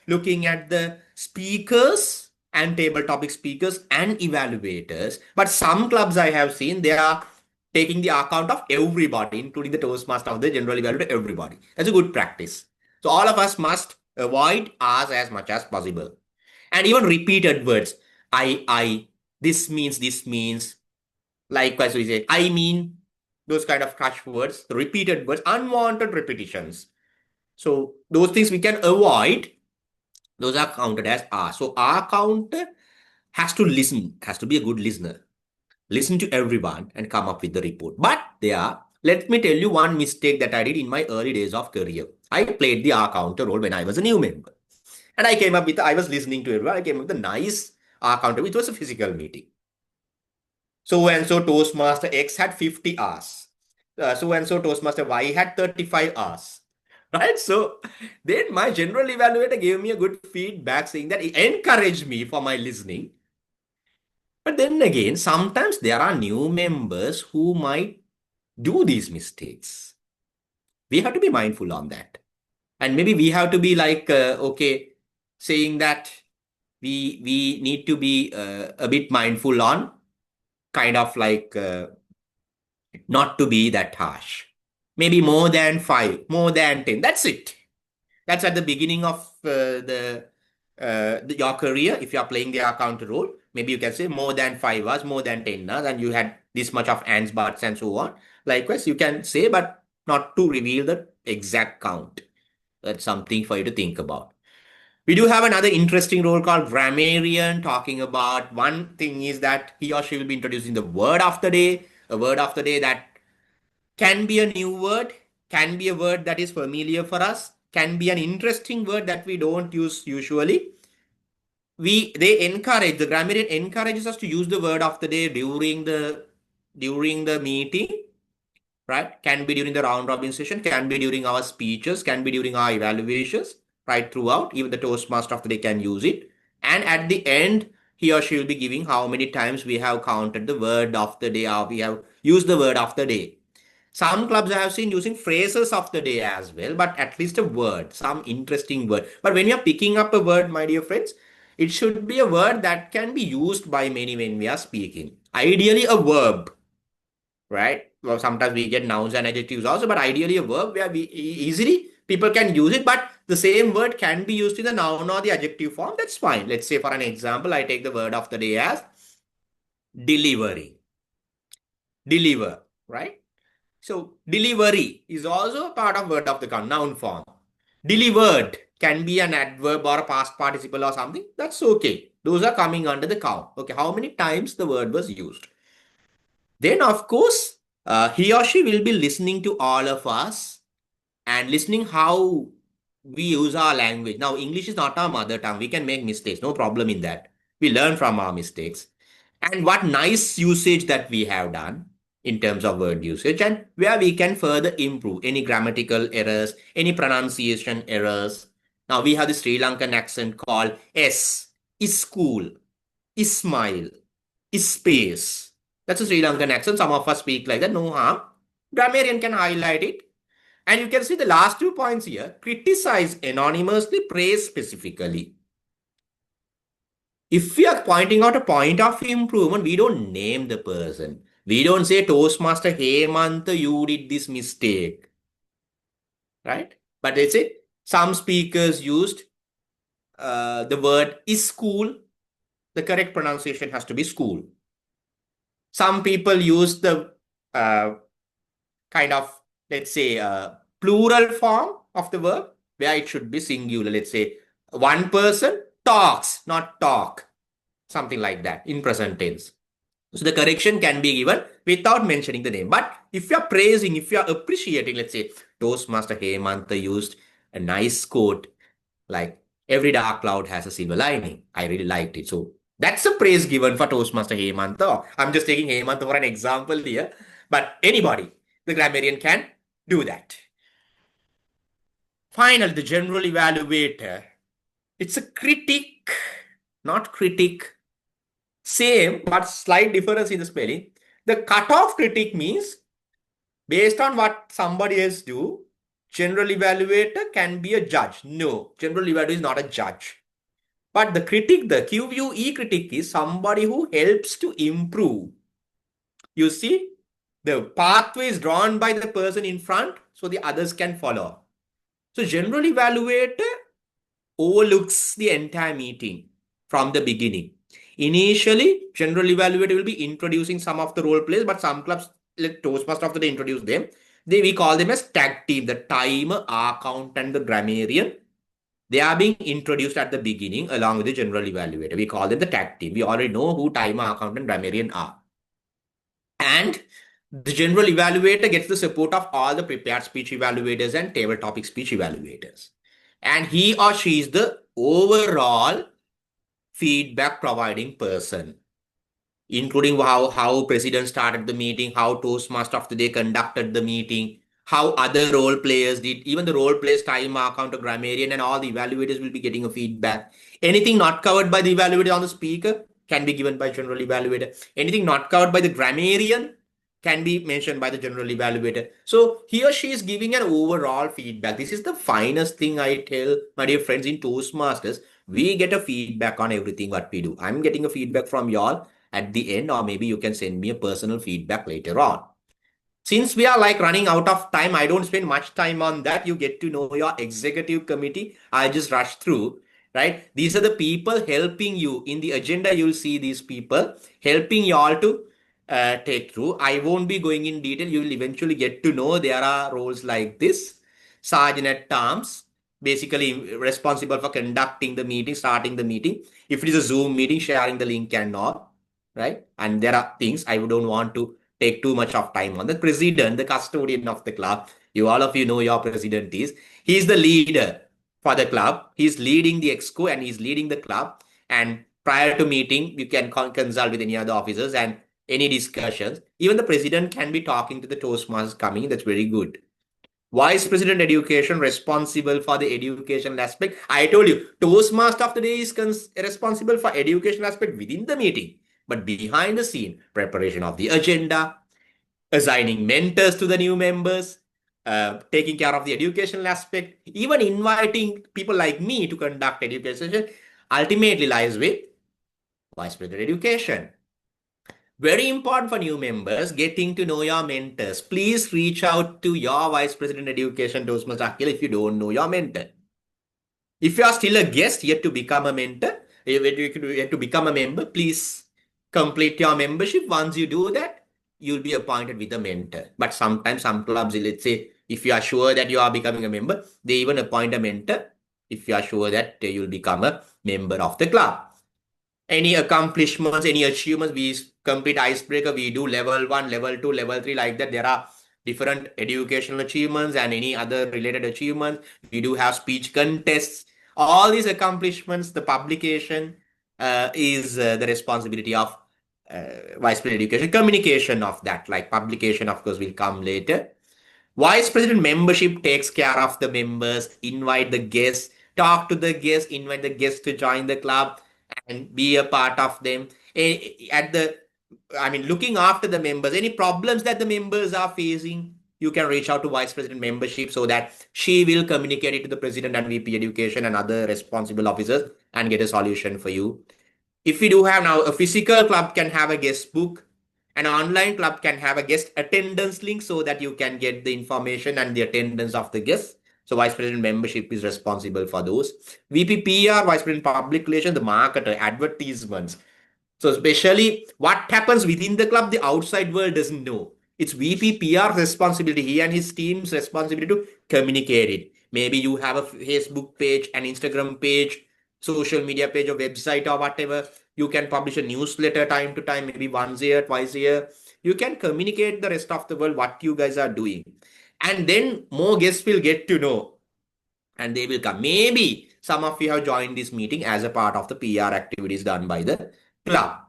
looking at the speakers and table topic speakers and evaluators. But some clubs I have seen, they are taking the account of everybody, including the Toastmaster of the general evaluator, everybody. That's a good practice. So all of us must avoid R's as much as possible. And even repeated words. This means. Likewise, we say, I mean, those kind of crutch words, repeated words, unwanted repetitions. So those things we can avoid. Those are counted as R. So R counter has to listen, has to be a good listener. Listen to everyone and come up with the report. But let me tell you one mistake that I did in my early days of career. I played the R counter role when I was a new member. And I was listening to everyone. I came up with a nice R counter, which was a physical meeting. So and so Toastmaster X had 50 hours. So and so Toastmaster Y had 35 hours. Right? So then my general evaluator gave me a good feedback saying that he encouraged me for my listening. But then again, sometimes there are new members who might do these mistakes. We have to be mindful on that. And maybe we have to be like, saying that we need to be a bit mindful on kind of like not to be that harsh. Maybe more than 5, more than 10. That's it. That's at the beginning of your career. If you are playing the account role, maybe you can say more than 5 hours, more than 10 hours, and you had this much of ands, buts, and so on. Likewise, you can say, but not to reveal the exact count. That's something for you to think about. We do have another interesting role called grammarian, talking about one thing is that he or she will be introducing the word of the day, a word of the day that can be a new word, can be a word that is familiar for us, can be an interesting word that we don't use usually. The grammarian encourages us to use the word of the day during the meeting, right? Can be during the round robin session, can be during our speeches, can be during our evaluations, right throughout. Even the Toastmaster of the day can use it. And at the end, he or she will be giving how many times we have counted the word of the day, or we have used the word of the day. Some clubs I have seen using phrases of the day as well, but at least a word, some interesting word. But when you're picking up a word, my dear friends, it should be a word that can be used by many when we are speaking. Ideally, a verb, right? Well, sometimes we get nouns and adjectives also, but ideally a verb where we easily people can use it, but the same word can be used in the noun or the adjective form. That's fine. Let's say for an example, I take the word of the day as delivery. Deliver, right? So delivery is also a part of word of the noun form. Delivered can be an adverb or a past participle or something. That's okay. Those are coming under the count. Okay, how many times the word was used? Then, of course, he or she will be listening to all of us and listening how we use our language. Now, English is not our mother tongue. We can make mistakes. No problem in that. We learn from our mistakes. And what nice usage that we have done in terms of word usage, and where we can further improve any grammatical errors, any pronunciation errors. Now, we have the Sri Lankan accent called S, is school, is smile, is space. That's a Sri Lankan accent. Some of us speak like that, no harm. Grammarian can highlight it. And you can see the last 2 points here. Criticize anonymously, praise specifically. If we are pointing out a point of improvement, we don't name the person. We don't say, Toastmaster Hemanta, you did this mistake. Right? But they say some speakers used the word is school. The correct pronunciation has to be school. Some people use the kind of, let's say, plural form of the verb where it should be singular. Let's say one person talks, not talk. Something like that in present tense. So the correction can be given without mentioning the name. But if you're praising, if you're appreciating, let's say Toastmaster Hemanta used a nice quote like every dark cloud has a silver lining. I really liked it. So that's a praise given for Toastmaster Hemanta. I'm just taking Hemanta for an example here. But anybody, the grammarian can do that. Finally, the general evaluator. It's a critic, not critic. Same, but slight difference in the spelling. The cutoff critic means based on what somebody else do, general evaluator can be a judge. No, general evaluator is not a judge. But the critic, the QUE critic is somebody who helps to improve. You see, the pathway is drawn by the person in front so the others can follow. So general evaluator overlooks the entire meeting from the beginning. Initially, general evaluator will be introducing some of the role plays, but some clubs, like Toastmaster after they introduce them, we call them as tag team, the timer, account, and the grammarian. They are being introduced at the beginning along with the general evaluator. We call them the tag team. We already know who timer, account, and grammarian are. And the general evaluator gets the support of all the prepared speech evaluators and table topic speech evaluators. And he or she is the overall feedback providing person, including how president started the meeting, how Toastmaster of the day conducted the meeting, how other role players did, even the role players, time account, a grammarian, and all the evaluators will be getting a feedback. Anything not covered by the evaluator on the speaker can be given by general evaluator. Anything not covered by the grammarian can be mentioned by the general evaluator. So he or she is giving an overall feedback. This is the finest thing I tell my dear friends in Toastmasters. We get a feedback on everything what we do. I'm getting a feedback from y'all at the end, or maybe you can send me a personal feedback later on. Since we are like running out of time, I don't spend much time on that. You get to know your executive committee. I just rush through, right? These are the people helping you. In the agenda, you'll see these people helping you all to take through. I won't be going in detail. You will eventually get to know there are roles like this. Sergeant at Arms, basically responsible for conducting the meeting, starting the meeting. If it is a Zoom meeting, sharing the link and all, right? And there are things I don't want to take too much of time on. The president, the custodian of the club, you all of you know your president is. He's the leader for the club. He's leading the exco and he's leading the club. And prior to meeting, you can consult with any other officers and any discussions. Even the president can be talking to the Toastmasters coming. That's very good. Vice President Education responsible for the educational aspect. I told you, Toastmaster of the day is responsible for educational aspect within the meeting. But behind the scene, preparation of the agenda, assigning mentors to the new members, taking care of the educational aspect, even inviting people like me to conduct education session, ultimately lies with Vice President Education. Very important for new members, getting to know your mentors. Please reach out to your Vice President Education, Toastmaster Akhil, if you don't know your mentor. If you are still a guest yet to become a mentor, yet to become a member, please complete your membership. Once you do that, you'll be appointed with a mentor. But sometimes some clubs, let's say, if you are sure that you are becoming a member, they even appoint a mentor if you are sure that you'll become a member of the club. Any accomplishments, any achievements, we complete icebreaker, we do level 1, level 2, level 3, like that. There are different educational achievements and any other related achievements. We do have speech contests. All these accomplishments, the publication is the responsibility of Vice President Education. Communication of that, like publication, of course, will come later. Vice President membership takes care of the members, invite the guests, talk to the guests, invite the guests to join the club and be a part of them. Looking after the members, any problems that the members are facing, you can reach out to Vice President membership so that she will communicate it to the President and VP Education and other responsible officers and get a solution for you. If we do have now, a physical club can have a guest book. An online club can have a guest attendance link so that you can get the information and the attendance of the guests. So Vice President membership is responsible for those. VPPR, Vice President Public Relations, the marketer, advertisements. So especially what happens within the club, the outside world doesn't know. It's VPPR's responsibility, he and his team's responsibility to communicate it. Maybe you have a Facebook page, an Instagram page, social media page or website or whatever. You can publish a newsletter time to time, maybe once a year, twice a year. You can communicate the rest of the world what you guys are doing. And then more guests will get to know and they will come. Maybe some of you have joined this meeting as a part of the PR activities done by the club.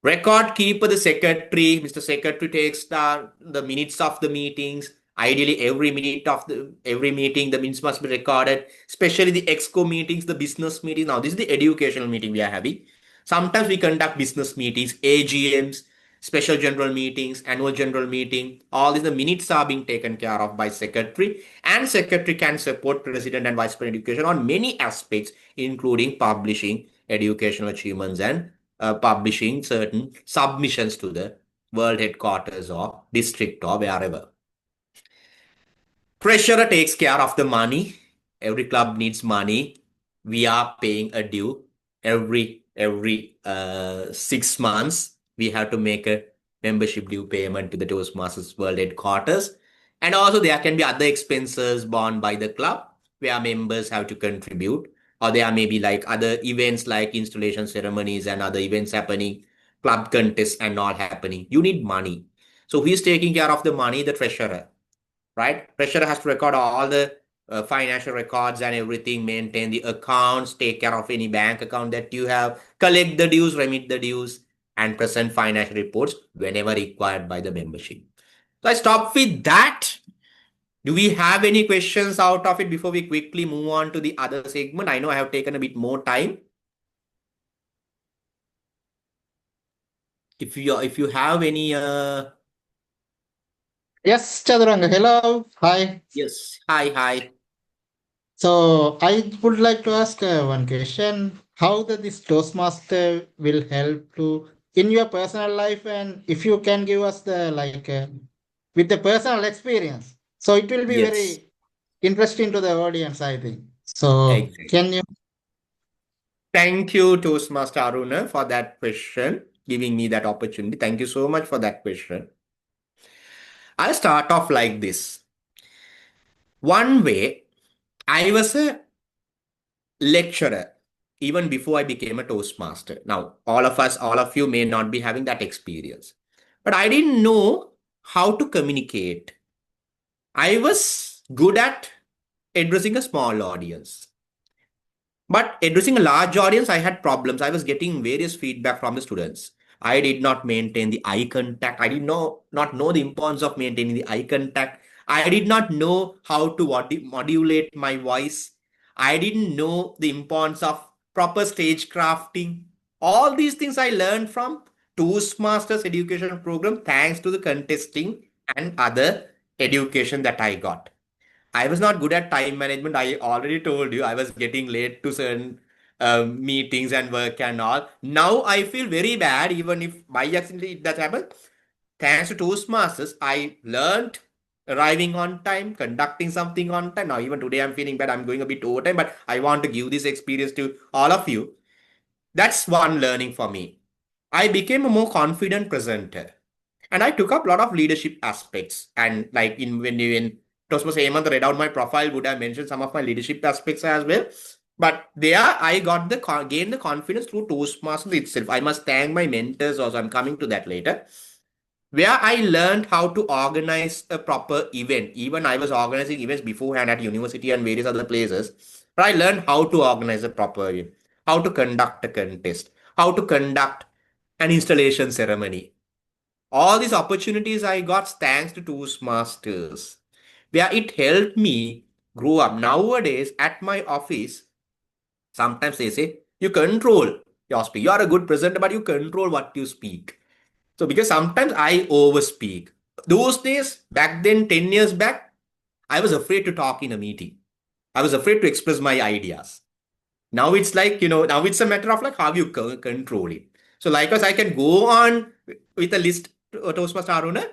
Record keeper, the secretary. Mr. Secretary takes the minutes of the meetings. Ideally, every meeting, the minutes must be recorded, especially the exco meetings, the business meetings. Now, this is the educational meeting we are having. Sometimes we conduct business meetings, AGMs, special general meetings, annual general meeting. All these, the minutes are being taken care of by secretary, and secretary can support president and vice president education on many aspects, including publishing educational achievements and publishing certain submissions to the world headquarters or district or wherever. Treasurer takes care of the money. Every club needs money. We are paying a due every 6 months. We have to make a membership due payment to the Toastmasters World Headquarters. And also there can be other expenses borne by the club where members have to contribute. Or there may be like other events like installation ceremonies and other events happening, club contests and all happening. You need money. So who is taking care of the money? The treasurer, right? Treasurer has to record all the financial records and everything, maintain the accounts, take care of any bank account that you have, collect the dues, remit the dues, and present financial reports whenever required by the membership. So I stop with that. Do we have any questions out of it before we quickly move on to the other segment? I know I have taken a bit more time. If you have any Yes, Chaturanga. Hello. Hi. yes, hi. So I would like to ask one question. How this Toastmaster will help to in your personal life, and if you can give us the with the personal experience. So it will be Yes, very interesting to the audience, I think. So exactly. can you? Thank you, Toastmaster Aruna, for that question, giving me that opportunity. Thank you so much for that question. I'll start off like this. One way I was a lecturer even before I became a Toastmaster. Now, all of you may not be having that experience, but I didn't know how to communicate. I was good at addressing a small audience. But addressing a large audience, I had problems. I was getting various feedback from the students. I did not maintain the eye contact. I did not know the importance of maintaining the eye contact. I did not know how to modulate my voice. I didn't know the importance of proper stage crafting. All these things I learned from Toastmasters education program thanks to the contesting and other education that I got. I was not good at time management. I already told you I was getting late to certain meetings and work and all. Now I feel very bad, even if by accident it does happen. Thanks to Toastmasters, I learned arriving on time, conducting something on time. Now, even today, I'm feeling bad. I'm going a bit overtime, but I want to give this experience to all of you. That's one learning for me. I became a more confident presenter. And I took up a lot of leadership aspects. And like when Toastmaster Hemant read out my profile, would have mentioned some of my leadership aspects as well. But there I got gained the confidence through Toastmasters itself. I must thank my mentors also. I'm coming to that later. Where I learned how to organize a proper event. Even I was organizing events beforehand at university and various other places. But I learned how to organize a proper event, how to conduct a contest, how to conduct an installation ceremony. All these opportunities I got thanks to Toastmasters, where it helped me grow up. Nowadays, at my office, sometimes they say, you control your speech. You are a good presenter, but you control what you speak. So, because sometimes I overspeak. Those days, back then, 10 years back, I was afraid to talk in a meeting. I was afraid to express my ideas. Now it's like, now it's a matter of like how you control it. So, likewise, I can go on with a list, Toastmaster Aruna.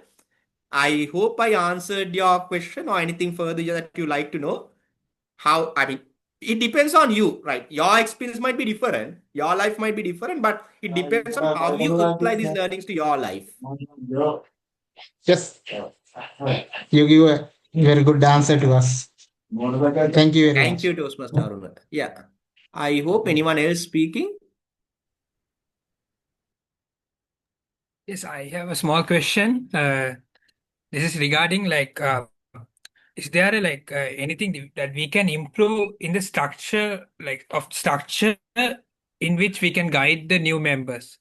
I hope I answered your question or anything further that you like to know. It depends on you, right? Your experience might be different, your life might be different, but it depends on how you apply these learnings to your life. Yes, you give a very good answer to us. Thank you very Thank much. you, Toastmaster Aruna. Yeah. I hope anyone else speaking. Yes, I have a small question. This is regarding is there anything that we can improve in the structure, structure in which we can guide the new members?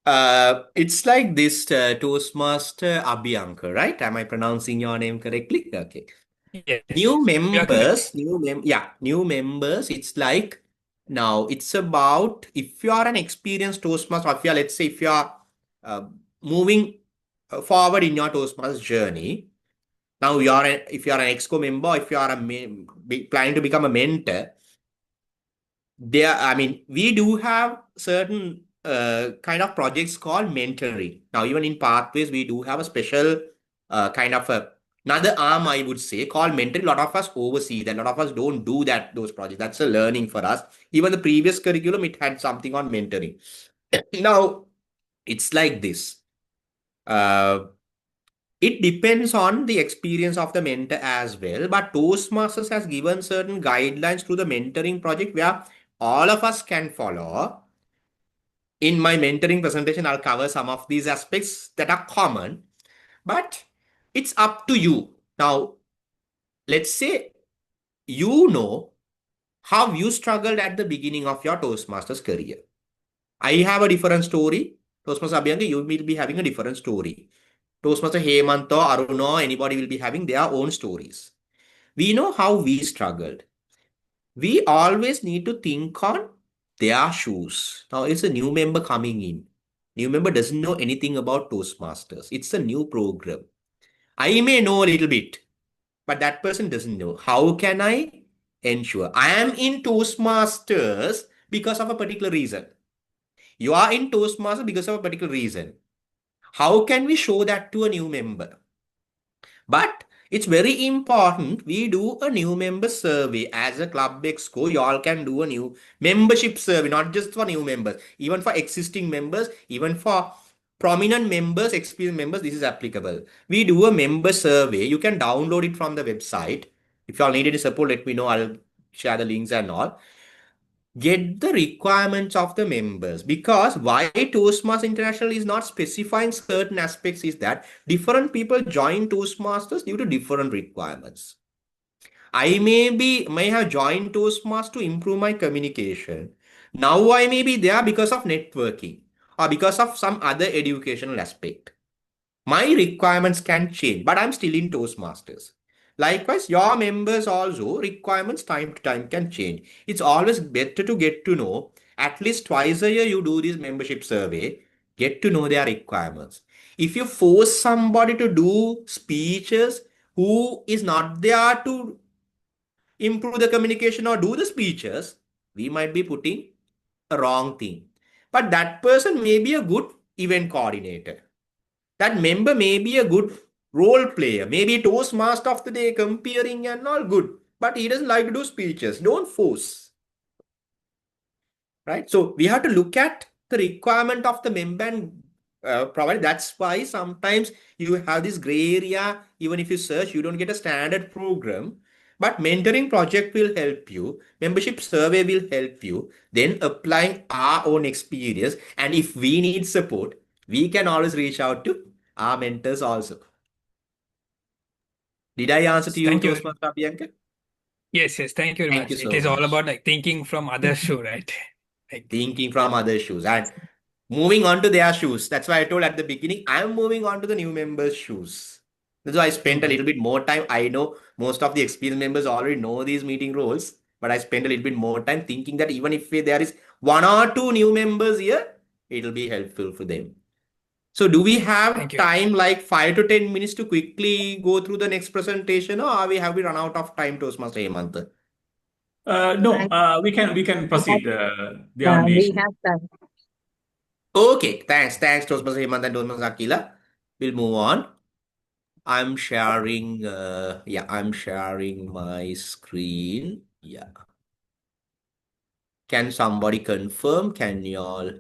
It's like this Toastmaster Abhyankar, right? Am I pronouncing your name correctly? Okay. Yes. New Abhyankar. new members. It's like now it's about if you are an experienced Toastmaster, or let's say if you are moving forward in your Toastmasters journey. Now if you are an exco member, if you are planning to become a mentor, we do have certain kind of projects called mentoring. Now, even in Pathways, we do have a special kind of another arm, I would say, called mentoring. A lot of us oversee that. A lot of us don't do those projects. That's a learning for us. Even the previous curriculum, it had something on mentoring. Now, it's like this. It depends on the experience of the mentor as well. But Toastmasters has given certain guidelines to the mentoring project where all of us can follow. In my mentoring presentation, I'll cover some of these aspects that are common, but it's up to you. Now, let's say you know how you struggled at the beginning of your Toastmasters career. I have a different story. Toastmaster Abhyankar, you will be having a different story. Toastmaster Hemant or Arun or anybody will be having their own stories. We know how we struggled. We always need to think on their shoes. Now, it's a new member coming in. New member doesn't know anything about Toastmasters. It's a new program. I may know a little bit, but that person doesn't know. How can I ensure? I am in Toastmasters because of a particular reason. You are in Toastmasters because of a particular reason. How can we show that to a new member? But it's very important we do a new member survey. As a Club Exco, you all can do a new membership survey, not just for new members, even for existing members, even for prominent members, experienced members, this is applicable. We do a member survey. You can download it from the website. If you all need any support, let me know. I'll share the links and all. Get the requirements of the members, because why Toastmasters International is not specifying certain aspects is that different people join Toastmasters due to different requirements. I may have joined Toastmasters to improve my communication. Now I may be there because of networking or because of some other educational aspect. My requirements can change, but I'm still in Toastmasters. Likewise, your members also requirements time to time can change. It's always better to get to know at least twice a year you do this membership survey, get to know their requirements. If you force somebody to do speeches who is not there to improve the communication or do the speeches, we might be putting a wrong thing. But that person may be a good event coordinator. That member may be a good role player, maybe Toastmaster of the day, comparing and all good, but he doesn't like to do speeches. Don't force, right? So we have to look at the requirement of the member and provide. That's why sometimes you have this gray area. Even if you search, you don't get a standard program. But mentoring project will help you. Membership survey will help you. Then applying our own experience. And if we need support, we can always reach out to our mentors also. Did I answer to you, Thank you. Toastmaster Bianca? Yes, thank you very Thank much. you so It is all much. about like thinking from other shoe, right? Like, Thinking from other shoes and moving on to their shoes. That's why I told at the beginning, I'm moving on to the new members' shoes. That's why I spent a little bit more time. I know most of the experienced members already know these meeting roles, but I spent a little bit more time thinking that even if there is one or two new members here, it'll be helpful for them. So do we have thank you. time like 5 to 10 minutes to quickly go through the next presentation, or have we run out of time, Toastmaster Hemant? No, we can proceed. There are We issues. have time. Okay, thanks, Toastmaster Hemant and Toastmaster Akila. We'll move on. I'm sharing, I'm sharing my screen. Yeah. Can somebody confirm? Can you all?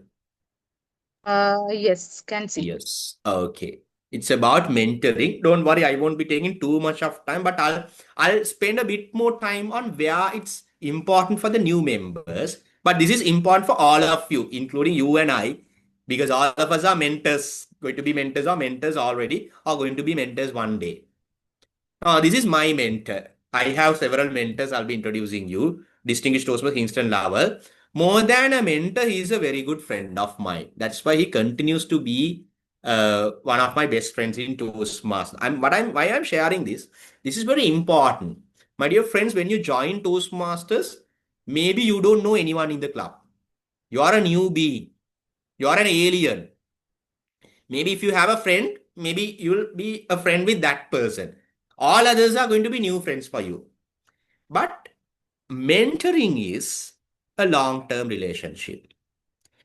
Yes, can see. Yes. Okay. It's about mentoring. Don't worry, I won't be taking too much of time, but I'll spend a bit more time on where it's important for the new members. But this is important for all of you, including you and I, because all of us are mentors, going to be mentors or mentors already, or going to be mentors one day. This is my mentor. I have several mentors I'll be introducing you. Distinguished Toastmaster Kingston Lowell. More than a mentor, he is a very good friend of mine. That's why he continues to be one of my best friends in Toastmasters. Why I'm sharing this. This is very important. My dear friends, when you join Toastmasters, maybe you don't know anyone in the club. You are a newbie. You are an alien. Maybe if you have a friend, maybe you'll be a friend with that person. All others are going to be new friends for you. But mentoring is a long-term relationship.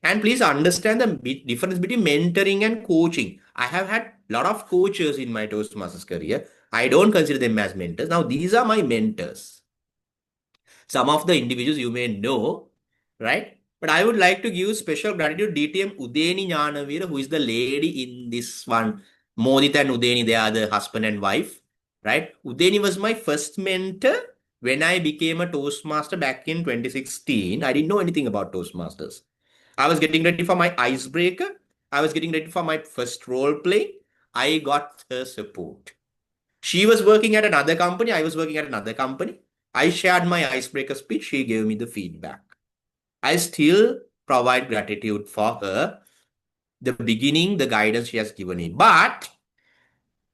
And please understand the difference between mentoring and coaching. I have had a lot of coaches in my Toastmasters career. I don't consider them as mentors. Now, these are my mentors. Some of the individuals you may know, right? But I would like to give special gratitude to DTM Udeni Jnanavira, who is the lady in this one. Modit and Udeni, they are the husband and wife, right? Udeni was my first mentor when I became a Toastmaster back in 2016. I didn't know anything about Toastmasters. I was getting ready for my icebreaker. I was getting ready for my first role play. I got her support. She was working at another company. I was working at another company. I shared my icebreaker speech. She gave me the feedback. I still provide gratitude for her, the beginning, the guidance she has given me. But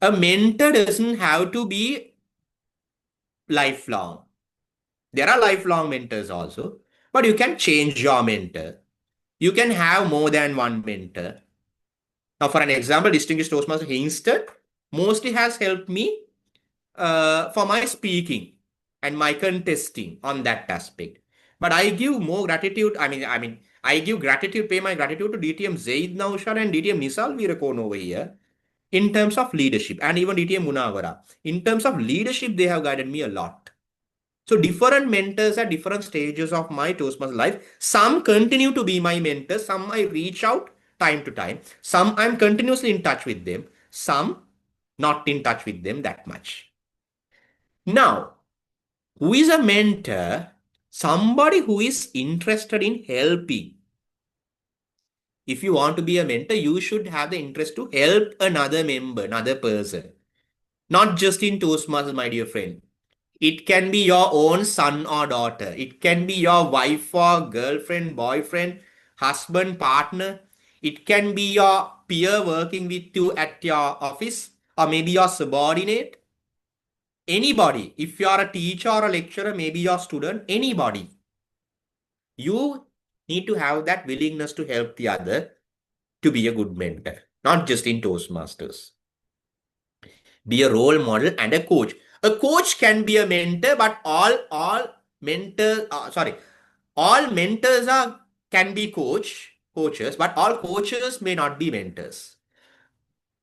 a mentor doesn't have to be lifelong. There are lifelong mentors also, but you can change your mentor. You can have more than one mentor. Now, for an example, Distinguished Toastmaster Hingston mostly has helped me for my speaking and my contesting on that aspect. But I give more gratitude. I give gratitude, pay my gratitude to DTM Zaid Naushar and DTM Nisal Virakon over here in terms of leadership, and even DTM Munawara. In terms of leadership, they have guided me a lot. So different mentors at different stages of my Toastmasters life. Some continue to be my mentors. Some I reach out time to time. Some I'm continuously in touch with them. Some not in touch with them that much. Now, who is a mentor? Somebody who is interested in helping. If you want to be a mentor, you should have the interest to help another member, another person. Not just in Toastmasters, my dear friend. It can be your own son or daughter. It can be your wife or girlfriend, boyfriend, husband, partner. It can be your peer working with you at your office, or maybe your subordinate. Anybody. If you are a teacher or a lecturer, maybe your student, anybody. You need to have that willingness to help the other to be a good mentor, not just in Toastmasters. Be a role model and a coach. A coach can be a mentor, but all mentors, all mentors are can be coaches, but all coaches may not be mentors.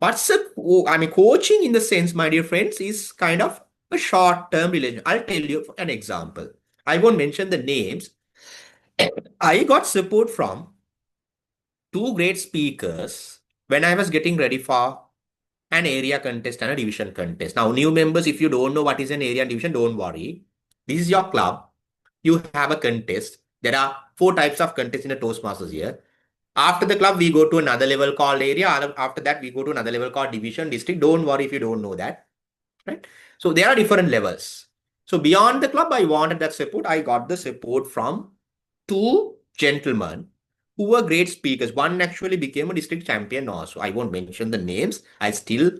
Coaching in the sense, my dear friends, is kind of a short-term relation. I'll tell you an example. I won't mention the names. I got support from two great speakers when I was getting ready for an area contest and a division contest. Now, new members, if you don't know what is an area and division, don't worry. This is your club. You have a contest. There are 4 types of contests in a Toastmasters here. After the club, we go to another level called area. After that, we go to another level called division, district. Don't worry if you don't know that. Right? So there are different levels. So beyond the club, I wanted that support. I got the support from two gentlemen who were great speakers. One actually became a district champion also. I won't mention the names. I still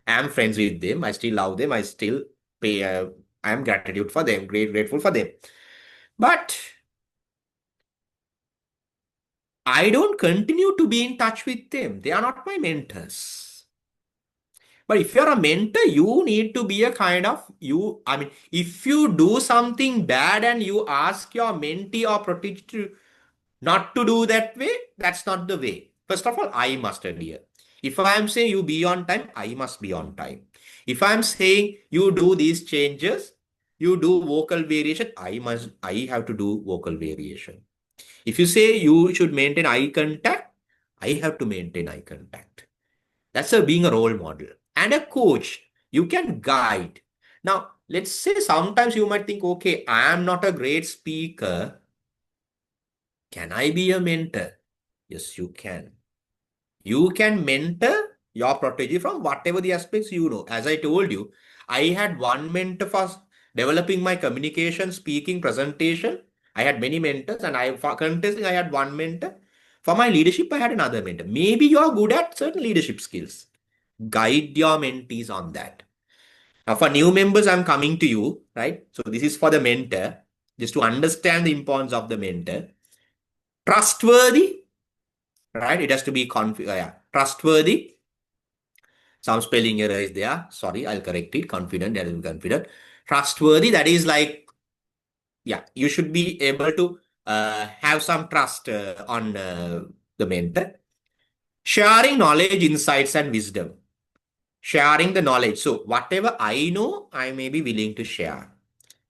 am friends with them. I still love them. I still pay. I am gratitude for them. Grateful for them. But I don't continue to be in touch with them. They are not my mentors. But if you're a mentor, you need to be a kind of if you do something bad and you ask your mentee or protege to not to do that way, that's not the way. First of all, I must adhere. If I am saying you be on time, I must be on time. If I am saying you do these changes, you do vocal variation, I have to do vocal variation. If you say you should maintain eye contact, I have to maintain eye contact. That's being a role model. And a coach, you can guide. Now, let's say sometimes you might think, okay, I am not a great speaker. Can I be a mentor? Yes, you can. You can mentor your protege from whatever the aspects you know. As I told you, I had one mentor for developing my communication, speaking, presentation. I had many mentors, and for contesting, I had one mentor. For my leadership, I had another mentor. Maybe you are good at certain leadership skills. Guide your mentees on that. Now, for new members, I'm coming to you, right? So this is for the mentor, just to understand the importance of the mentor. Trustworthy, right? It has to be trustworthy. Some spelling error is there. Sorry, I'll correct it. Confident, that is confident. Trustworthy, that is like, you should be able to have some trust on the mentor. Sharing knowledge, insights, and wisdom. Sharing the knowledge. So whatever I know, I may be willing to share.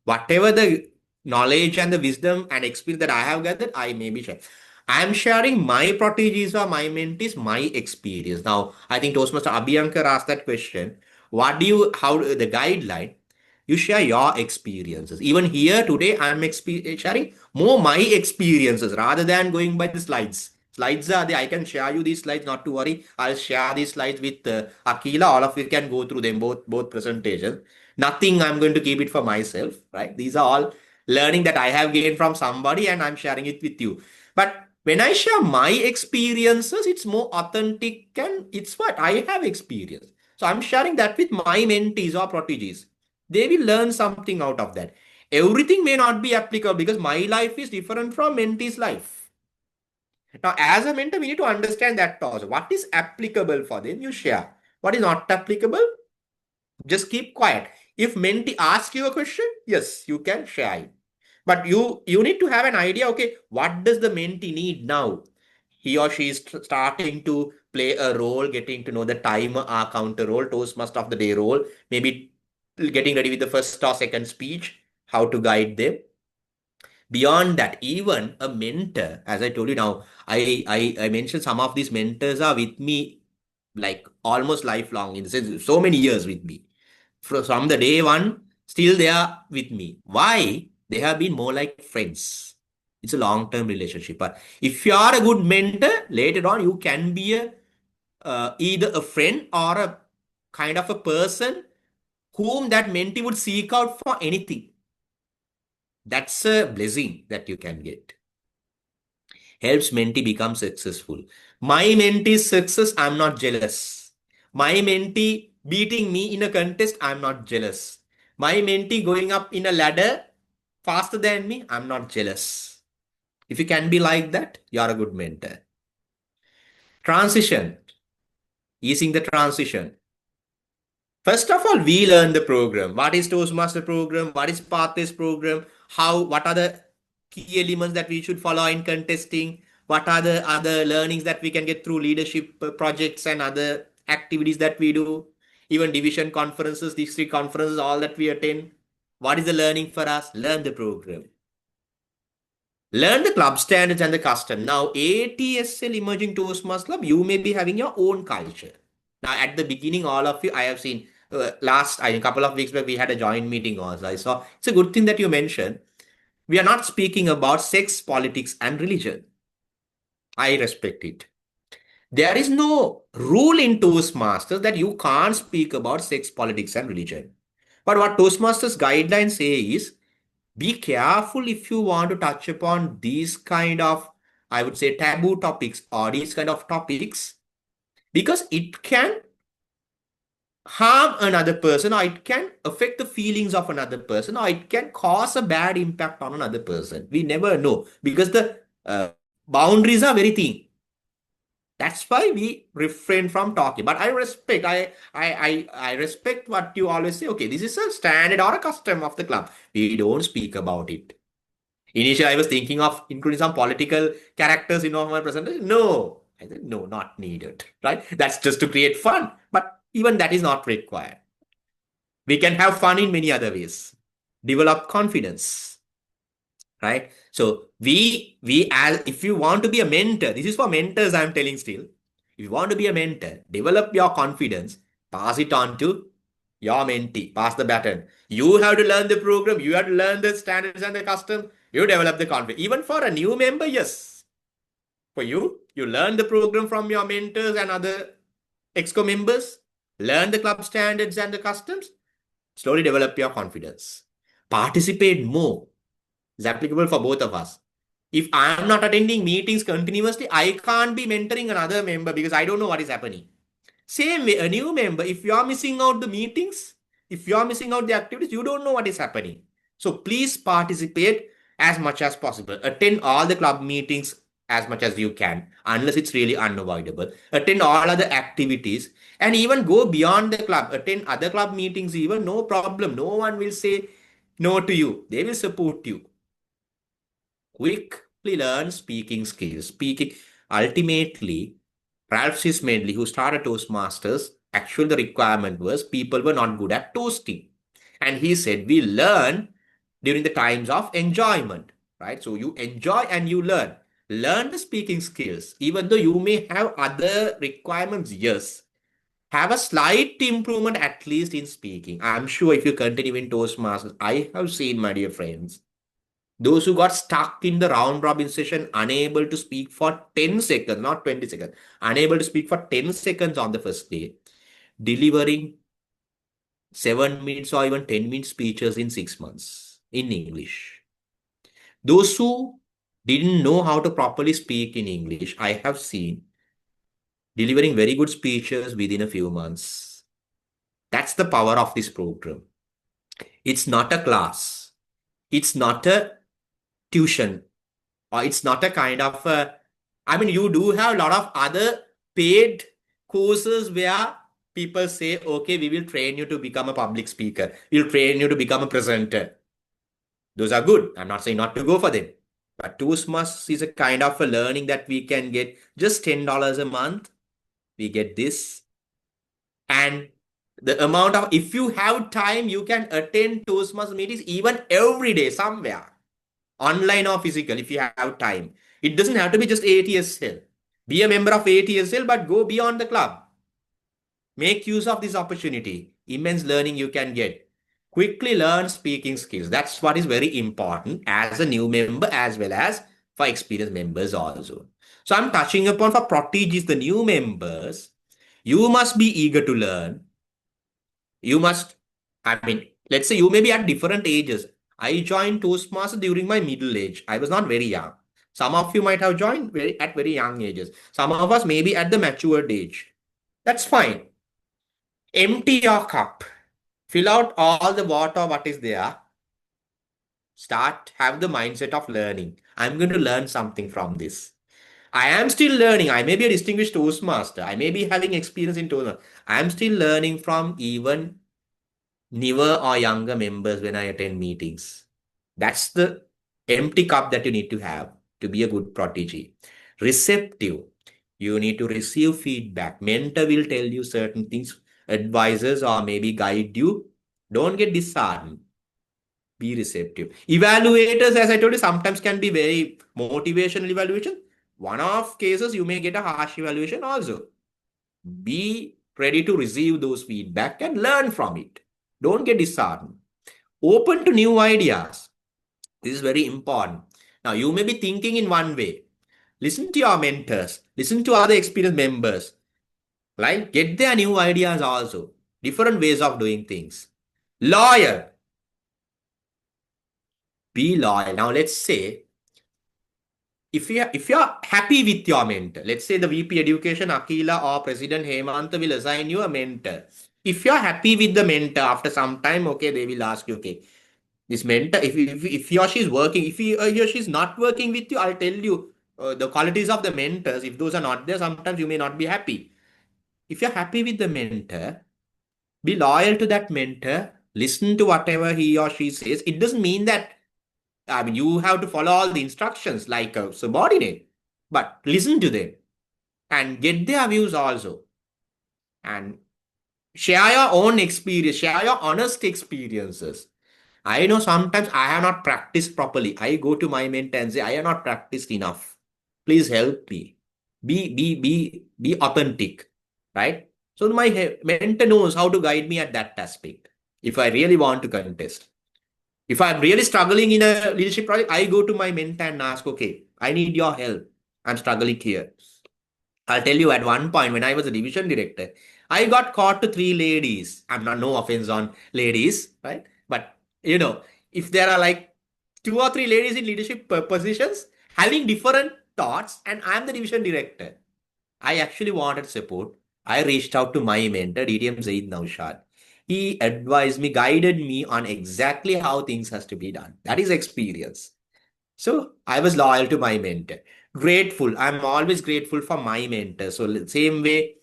Whatever the knowledge and the wisdom and experience that I have gathered, I may be sharing. I am sharing my proteges or my mentees, my experience. Now, I think Toastmaster Abhyankar asked that question. How the guideline, you share your experiences. Even here today, I'm sharing more my experiences rather than going by the slides. Slides are there. I can share you these slides, not to worry. I'll share these slides with Akila. All of you can go through them, both presentations. Nothing I'm going to keep it for myself, right? These are all learning that I have gained from somebody and I'm sharing it with you. But when I share my experiences, it's more authentic and it's what I have experienced. So I'm sharing that with my mentees or proteges. They will learn something out of that. Everything may not be applicable because my life is different from mentee's life. Now, as a mentor, we need to understand that also. What is applicable for them, you share. What is not applicable, just keep quiet. If mentee asks you a question, yes, you can share it. But you need to have an idea, okay, what does the mentee need now? He or she is starting to play a role, getting to know the timer or counter role, Toastmaster of the day role, maybe getting ready with the first or second speech, how to guide them. Beyond that, even a mentor, as I told you now, I mentioned some of these mentors are with me like almost lifelong, in the sense so many years with me. From the day one, still they are with me. Why? They have been more like friends. It's a long-term relationship. But if you are a good mentor, later on you can be either a friend or a kind of a person whom that mentee would seek out for anything. That's a blessing that you can get. Helps mentee become successful. My mentee's success, I'm not jealous. My mentee beating me in a contest, I'm not jealous. My mentee going up in a ladder faster than me, I'm not jealous. If you can be like that, you are a good mentor. Transition, easing the transition. First of all, we learn the program. What is Toastmaster program? What is Pathways program? What are the key elements that we should follow in contesting? What are the other learnings that we can get through leadership projects and other activities that we do? Even division conferences, district conferences, all that we attend. What is the learning for us? Learn the program. Learn the club standards and the custom. Now, AATSL Emerging Toastmasters Club, you may be having your own culture. Now, at the beginning, all of you, I have seen a couple of weeks back, we had a joint meeting also. I saw it's a good thing that you mentioned. We are not speaking about sex, politics, and religion. I respect it. There is no rule in Toastmasters that you can't speak about sex, politics, and religion. But what Toastmasters guidelines say is be careful if you want to touch upon these kind of, I would say, taboo topics or these kind of topics, because it can harm another person, or it can affect the feelings of another person, or it can cause a bad impact on another person. We never know, because the boundaries are very thin. That's why we refrain from talking. But I respect, I respect what you always say. Okay, this is a standard or a custom of the club. We don't speak about it. Initially, I was thinking of including some political characters in my presentation. No, I said, no, not needed, right? That's just to create fun. But even that is not required. We can have fun in many other ways. Develop confidence, right? So as if you want to be a mentor, this is for mentors, I'm telling still. If you want to be a mentor, develop your confidence, pass it on to your mentee, pass the baton. You have to learn the program, you have to learn the standards and the custom, you develop the confidence. Even for a new member, yes. For you learn the program from your mentors and other EXCO members, learn the club standards and the customs, slowly develop your confidence. Participate more. It's applicable for both of us. If I am not attending meetings continuously, I can't be mentoring another member because I don't know what is happening. Same way, a new member, if you are missing out the meetings, if you are missing out the activities, you don't know what is happening. So please participate as much as possible. Attend all the club meetings as much as you can, unless it's really unavoidable. Attend all other activities and even go beyond the club. Attend other club meetings even, no problem. No one will say no to you. They will support you. Quickly learn speaking skills. Speaking, ultimately, Ralph Sismedley, who started Toastmasters, actually the requirement was people were not good at toasting. And he said, we learn during the times of enjoyment, right? So you enjoy and you learn. Learn the speaking skills. Even though you may have other requirements, yes. Have a slight improvement at least in speaking. I'm sure if you continue in Toastmasters, I have seen, my dear friends, those who got stuck in the round robin session, unable to speak for 10 seconds, not 20 seconds, unable to speak for 10 seconds on the first day, delivering 7 minutes or even 10-minute speeches in 6 months in English. Those who didn't know how to properly speak in English, I have seen delivering very good speeches within a few months. That's the power of this program. It's not a class. It's not a tuition, or it's not a kind of you do have a lot of other paid courses where people say, okay, we will train you to become a public speaker, we'll train you to become a presenter. Those are good. I'm not saying not to go for them, but Toastmasters is a kind of a learning that we can get just $10 a month. We get this, and the amount of, if you have time, you can attend Toastmasters meetings even every day somewhere. online or physical, if you have time. It doesn't have to be just AATSL. Be a member of AATSL, but go beyond the club. Make use of this opportunity. Immense learning you can get. Quickly learn speaking skills. That's what is very important as a new member as well as for experienced members also. So I'm touching upon for proteges, the new members. You must be eager to learn. You must, let's say you may be at different ages. I joined Toastmasters during my middle age. I was not very young. Some of you might have joined at very young ages. Some of us may be at the matured age. That's fine. Empty your cup. Fill out all the water, what is there. Have the mindset of learning. I'm going to learn something from this. I am still learning. I may be a distinguished Toastmaster. I may be having experience in Toastmaster. I am still learning from even newer or younger members when I attend meetings. That's the empty cup that you need to have to be a good protege. Receptive. You need to receive feedback. Mentor will tell you certain things, advisors or maybe guide you. Don't get disheartened. Be receptive. Evaluators, as I told you, sometimes can be very motivational evaluation. One of cases, you may get a harsh evaluation also. Be ready to receive those feedback and learn from it. Don't get disheartened. Open to new ideas. This is very important. Now, you may be thinking in one way. Listen to your mentors. Listen to other experienced members. Right? Get their new ideas also. Different ways of doing things. Loyal. Be loyal. Now, let's say if you're happy with your mentor, let's say the VP Education Akila or President Hemant will assign you a mentor. If you're happy with the mentor, after some time, okay, they will ask you, okay, this mentor, if he or she is working, if he or she is not working with you, I'll tell you the qualities of the mentors. If those are not there, sometimes you may not be happy. If you're happy with the mentor, be loyal to that mentor. Listen to whatever he or she says. It doesn't mean that you have to follow all the instructions like a subordinate, but listen to them and get their views also. And share your own experience, share your honest experiences. I know sometimes I have not practiced properly. I go to my mentor and say, I have not practiced enough. Please help me. Be authentic, right? So my mentor knows how to guide me at that aspect. If I really want to contest, if I'm really struggling in a leadership project, I go to my mentor and ask, okay, I need your help. I'm struggling here. I'll tell you at one point when I was a division director, I got caught to three ladies. I'm not, no offense on ladies, right? But if there are like two or three ladies in leadership positions having different thoughts, and I'm the division director, I actually wanted support. I reached out to my mentor, DTM Zaid Naushad. He advised me, guided me on exactly how things has to be done. That is experience. So I was loyal to my mentor. Grateful. I'm always grateful for my mentor. So same way,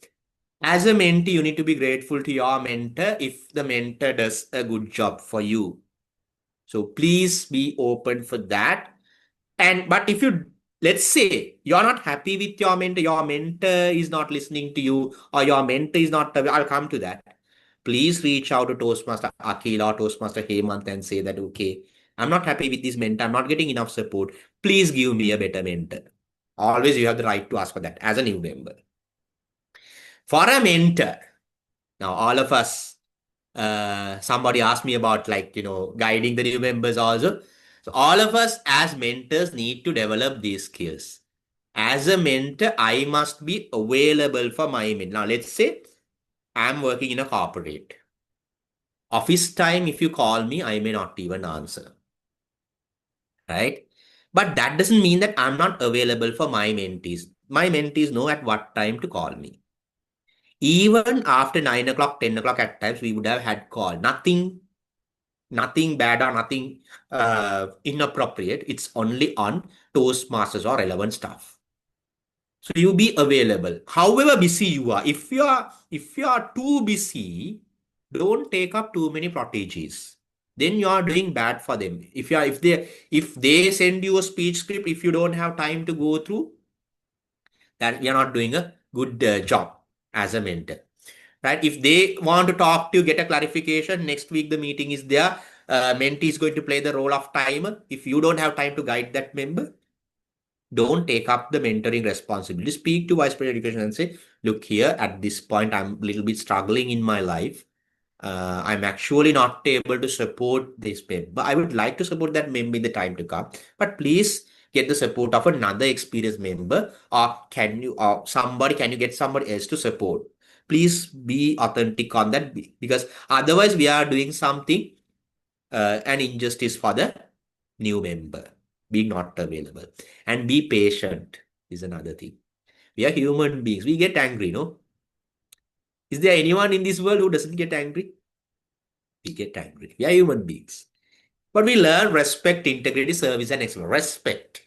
as a mentee, you need to be grateful to your mentor if the mentor does a good job for you. So please be open for that. But if you, let's say you're not happy with your mentor is not listening to you, or your mentor is not, I'll come to that. Please reach out to Toastmaster Akhil or Toastmaster Hemant and say that, okay, I'm not happy with this mentor. I'm not getting enough support. Please give me a better mentor. Always you have the right to ask for that as a new member. For a mentor, now all of us, somebody asked me about guiding the new members also. So all of us as mentors need to develop these skills. As a mentor, I must be available for my mentor. Now let's say I'm working in a corporate. Office time, if you call me, I may not even answer. Right? But that doesn't mean that I'm not available for my mentees. My mentees know at what time to call me. Even after 9 o'clock, 10 o'clock at times, we would have had call. Nothing bad or nothing inappropriate. It's only on Toastmasters or relevant stuff. So you be available. However busy you are, if you are too busy, don't take up too many proteges. Then you are doing bad for them. If they send you a speech script, if you don't have time to go through, that you're not doing a good job as a mentor. Right? If they want to talk to you, get a clarification, next week the meeting is there, mentee is going to play the role of timer. If you don't have time to guide that member, don't take up the mentoring responsibility. Speak to Vice President Education and say, look here, at this point, I'm a little bit struggling in my life. I'm actually not able to support this member. I would like to support that member in the time to come. But please get the support of another experienced member, or can you get somebody else to support? Please be authentic on that, because otherwise we are doing something, an injustice for the new member being not available. And be patient is another thing. We are human beings. We get angry, no? Is there anyone in this world who doesn't get angry? We get angry. We are human beings. But we learn respect, integrity, service, and excellence. Respect.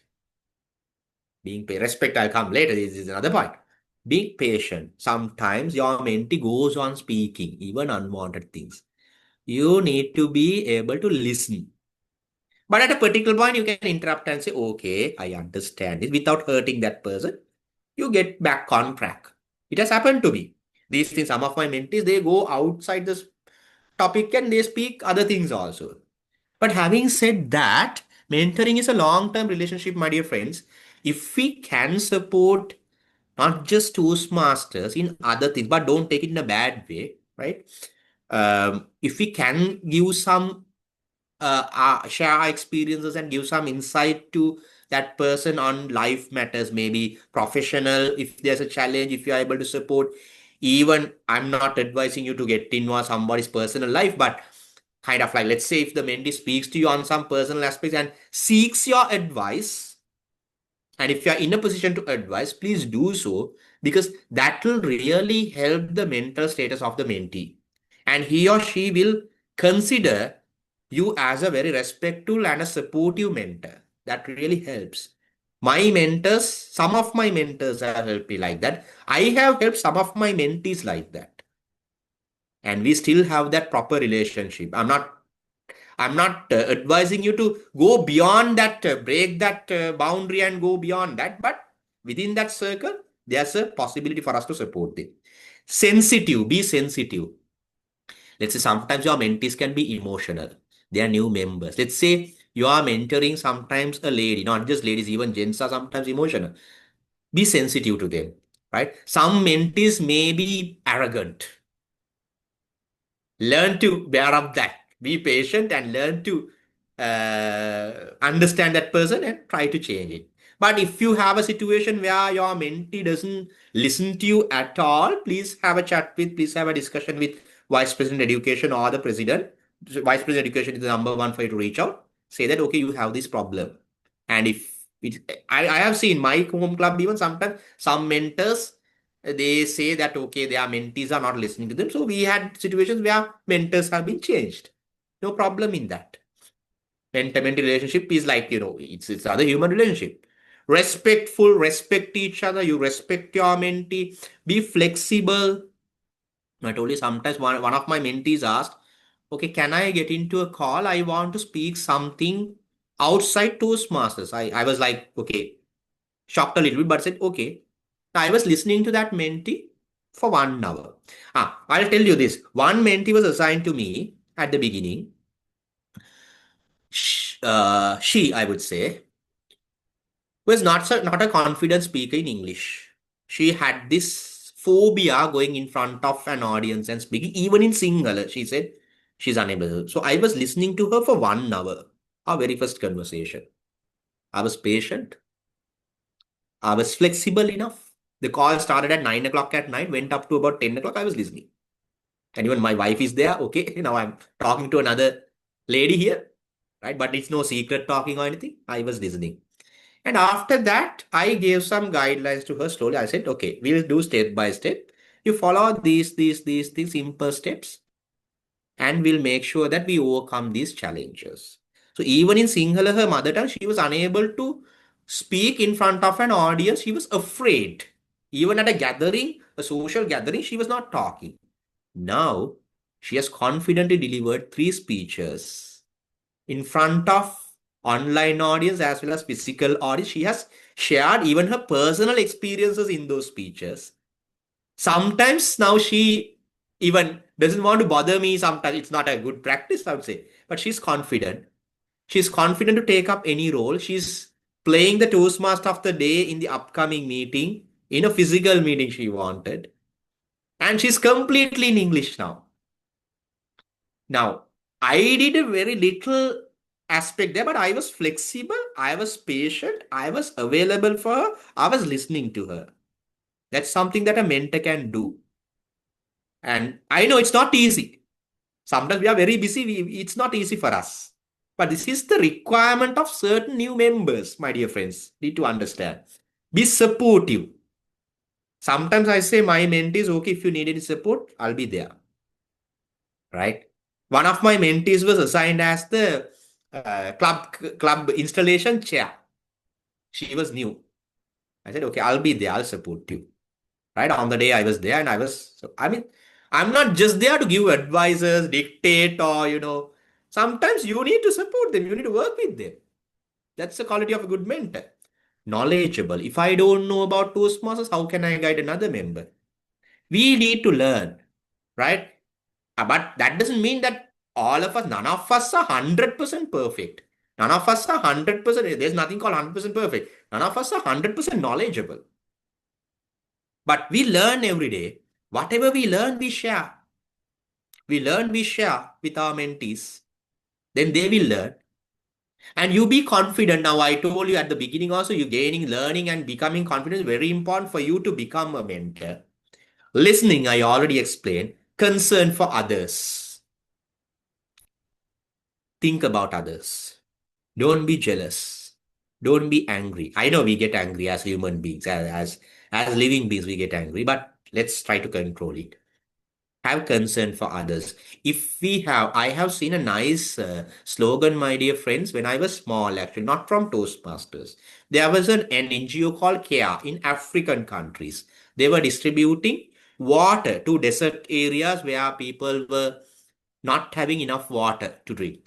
Being patient. Respect, I'll come later. This is another point. Being patient. Sometimes your mentee goes on speaking, even unwanted things. You need to be able to listen. But at a particular point, you can interrupt and say, okay, I understand it, without hurting that person. You get back on track. It has happened to me. These things, some of my mentees, they go outside this topic and they speak other things also. But having said that, mentoring is a long-term relationship, my dear friends. If we can support not just Toastmasters in other things, but don't take it in a bad way, right? If we can give some share our experiences and give some insight to that person on life matters, maybe professional, if there's a challenge, if you're able to support. Even I'm not advising you to get into somebody's personal life, but kind of like, let's say if the mentee speaks to you on some personal aspects and seeks your advice, and if you're in a position to advise, please do so, because that will really help the mental status of the mentee, and he or she will consider you as a very respectful and a supportive mentor. That really helps. My mentors, some of my mentors have helped me like that. I have helped some of my mentees like that. And we still have that proper relationship. I'm not advising you to go beyond that, break that boundary and go beyond that. But within that circle, there's a possibility for us to support them. Sensitive, be sensitive. Let's say sometimes your mentees can be emotional. They are new members. Let's say you are mentoring sometimes a lady, not just ladies, even gents are sometimes emotional. Be sensitive to them, right? Some mentees may be arrogant. Learn to bear up that. Be patient and learn to understand that person and try to change it. But if you have a situation where your mentee doesn't listen to you at all, please have a discussion with Vice President Education or the President. Vice President Education is the number one for you to reach out. Say that, okay, you have this problem. And if I have seen my home club, even sometimes some mentors, they say that, okay, their mentees are not listening to them. So we had situations where mentors have been changed. No problem in that. Mentor-mentee relationship is like, it's another human relationship. Respectful, respect each other. You respect your mentee. Be flexible. I told you sometimes one of my mentees asked, okay, can I get into a call? I want to speak something outside Toastmasters. I was like, okay, shocked a little bit, but said, okay. I was listening to that mentee for 1 hour. I'll tell you this. One mentee was assigned to me at the beginning. She, I would say, was not a confident speaker in English. She had this phobia going in front of an audience and speaking, even in Sinhala. She said she's unable. So I was listening to her for 1 hour, our very first conversation. I was patient. I was flexible enough. The call started at 9 o'clock at night, went up to about 10 o'clock. I was listening. And even my wife is there. Okay, now I'm talking to another lady here, right? But it's no secret talking or anything. I was listening. And after that, I gave some guidelines to her slowly. I said, okay, we'll do step by step. You follow these simple steps, and we'll make sure that we overcome these challenges. So even in Sinhala, her mother tongue, she was unable to speak in front of an audience. She was afraid. Even at a gathering, a social gathering, she was not talking. Now, she has confidently delivered 3 speeches in front of online audience as well as physical audience. She has shared even her personal experiences in those speeches. Sometimes now she even doesn't want to bother me sometimes. It's not a good practice, I would say. But she's confident. She's confident to take up any role. She's playing the Toastmaster of the day in the upcoming meeting, in a physical meeting she wanted. And she's completely in English now. Now, I did a very little aspect there, but I was flexible, I was patient, I was available for her, I was listening to her. That's something that a mentor can do. And I know it's not easy. Sometimes we are very busy, it's not easy for us. But this is the requirement of certain new members, my dear friends. Need to understand. Be supportive. Sometimes I say, my mentees, okay, if you need any support, I'll be there. Right? One of my mentees was assigned as the club installation chair. She was new. I said, okay, I'll be there. I'll support you. Right? On the day I was there, and I'm not just there to give advices, dictate, or, sometimes you need to support them. You need to work with them. That's the quality of a good mentor. Knowledgeable. If I don't know about Toastmasters, how can I guide another member? We need to learn, right? But that doesn't mean that none of us are 100% perfect. None of us are 100%, there's nothing called 100% perfect. None of us are 100% knowledgeable. But we learn every day. Whatever we learn, we share. We learn, we share with our mentees. Then they will learn. And you be confident. Now, I told you at the beginning also, you gaining, learning, and becoming confident is very important for you to become a mentor. Listening, I already explained. Concern for others. Think about others. Don't be jealous. Don't be angry. I know we get angry as human beings, as living beings, we get angry, but let's try to control it. Have concern for others. I have seen a nice slogan, my dear friends, when I was small, actually, not from Toastmasters. There was an NGO called CARE in African countries. They were distributing water to desert areas where people were not having enough water to drink.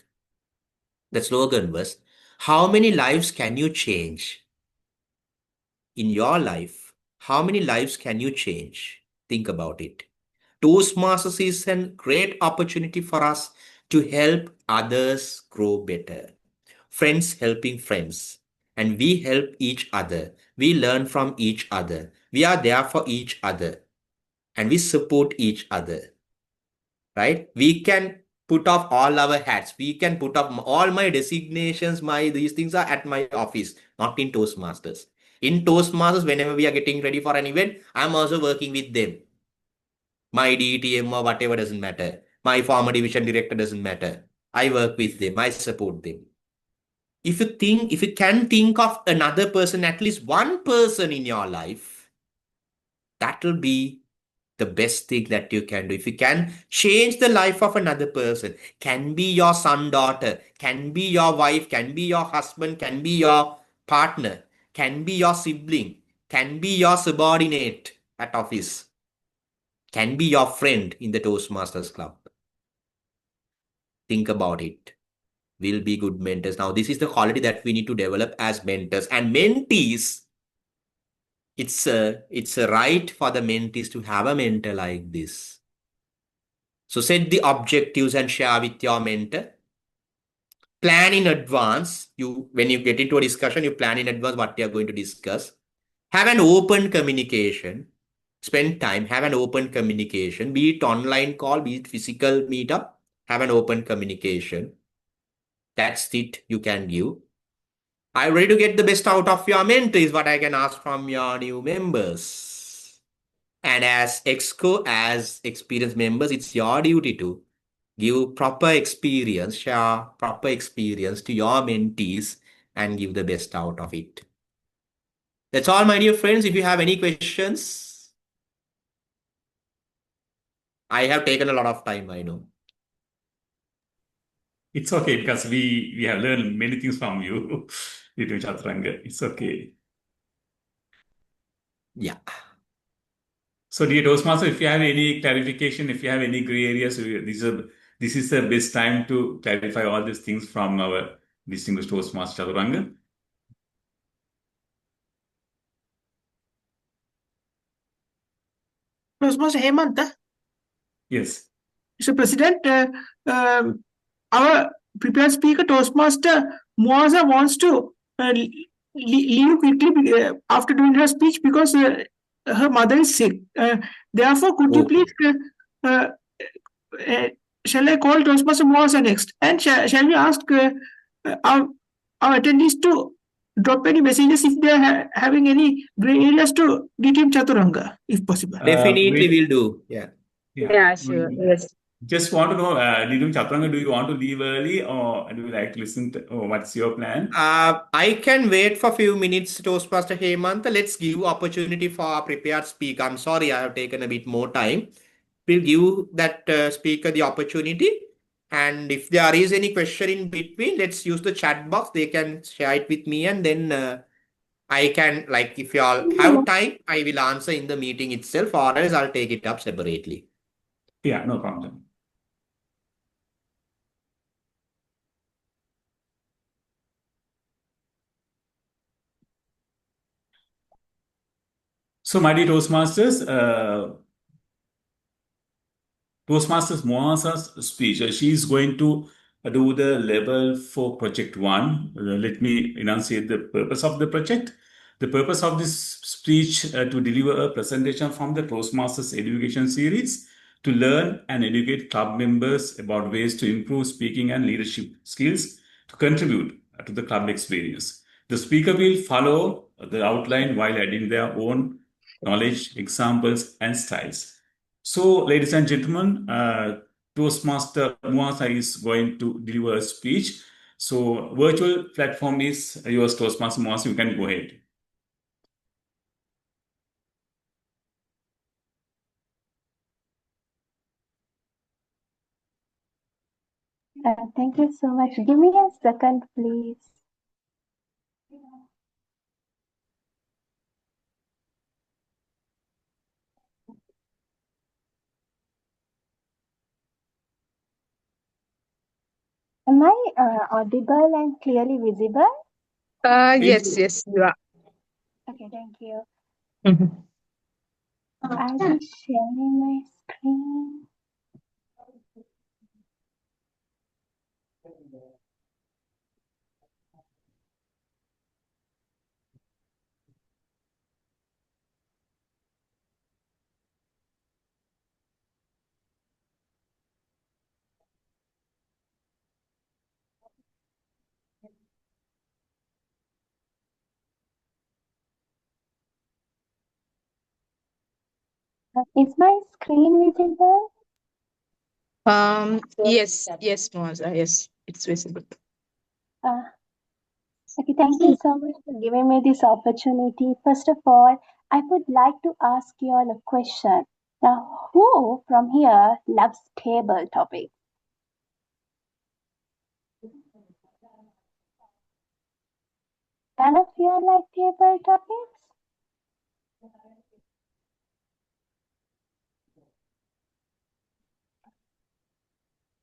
The slogan was, how many lives can you change in your life? How many lives can you change? Think about it. Toastmasters is a great opportunity for us to help others grow better. Friends helping friends. And we help each other. We learn from each other. We are there for each other. And we support each other. Right? We can put off all our hats. We can put off all my designations. These things are at my office, not in Toastmasters. In Toastmasters, whenever we are getting ready for an event, I'm also working with them. My DTM or whatever doesn't matter. My former division director doesn't matter. I work with them. I support them. If you can think of another person, at least one person in your life, that will be the best thing that you can do. If you can change the life of another person, can be your son, daughter, can be your wife, can be your husband, can be your partner, can be your sibling, can be your subordinate at office, can be your friend in the Toastmasters Club. Think about it. We'll be good mentors. Now, this is the quality that we need to develop as mentors and mentees. It's a right for the mentees to have a mentor like this. So set the objectives and share with your mentor. Plan in advance. When you get into a discussion, you plan in advance what you are going to discuss. Have an open communication. Spend time, have an open communication, be it online call, be it physical meetup, have an open communication. That's it you can give. I'm ready to get the best out of your mentor is what I can ask from your new members. And as EXCO, as experienced members, it's your duty to give proper experience, share proper experience to your mentees and give the best out of it. That's all, my dear friends. If you have any questions, I have taken a lot of time, I know. It's okay because we have learned many things from you, Dr. Chaturanga. It's okay. Yeah. So, dear Toastmaster, if you have any clarification, if you have any gray areas, this is the best time to clarify all these things from our distinguished Toastmaster Chaturanga. Toastmaster Hemanta, Yes. Mr. President, our prepared speaker, Toastmaster Moaza, wants to leave quickly after doing her speech because her mother is sick. Therefore, could you please, uh, shall I call Toastmaster Moaza next? And shall we ask our attendees to drop any messages if they are having any gray areas to DTM Chaturanga, if possible? Definitely will do. Yeah. Yeah, sure. Yes. Just want to know, DTM Chaturanga, do you want to leave early or do you like to listen to, what's your plan? I can wait for a few minutes, Toastmaster Hemant. Let's give opportunity for our prepared speaker. I'm sorry, I have taken a bit more time. We'll give that speaker the opportunity. And if there is any question in between, let's use the chat box. They can share it with me, and then I can, like, if you all have time, I will answer in the meeting itself, or else I'll take it up separately. Yeah, no problem. So, my dear Toastmasters, Toastmasters Moasa's speech, she is going to do the level for project 1. Let me enunciate the purpose of the project. The purpose of this speech to deliver a presentation from the Toastmasters education series to learn and educate club members about ways to improve speaking and leadership skills to contribute to the club experience. The speaker will follow the outline while adding their own knowledge, examples, and styles. So, ladies and gentlemen, Toastmaster Muasa is going to deliver a speech. So, virtual platform is yours, Toastmaster Muasa. You can go ahead. Thank you so much. Give me a second, please. Am I audible and clearly visible? Yes, yes, you are. Okay, thank you. Mhm. I'll be sharing my screen. Is my screen visible? Yes, yes, Moza, yes, it's visible. Okay, thank you so much for giving me this opportunity. First of all, I would like to ask you all a question. Now, who from here loves table topics? None of you all like table topics?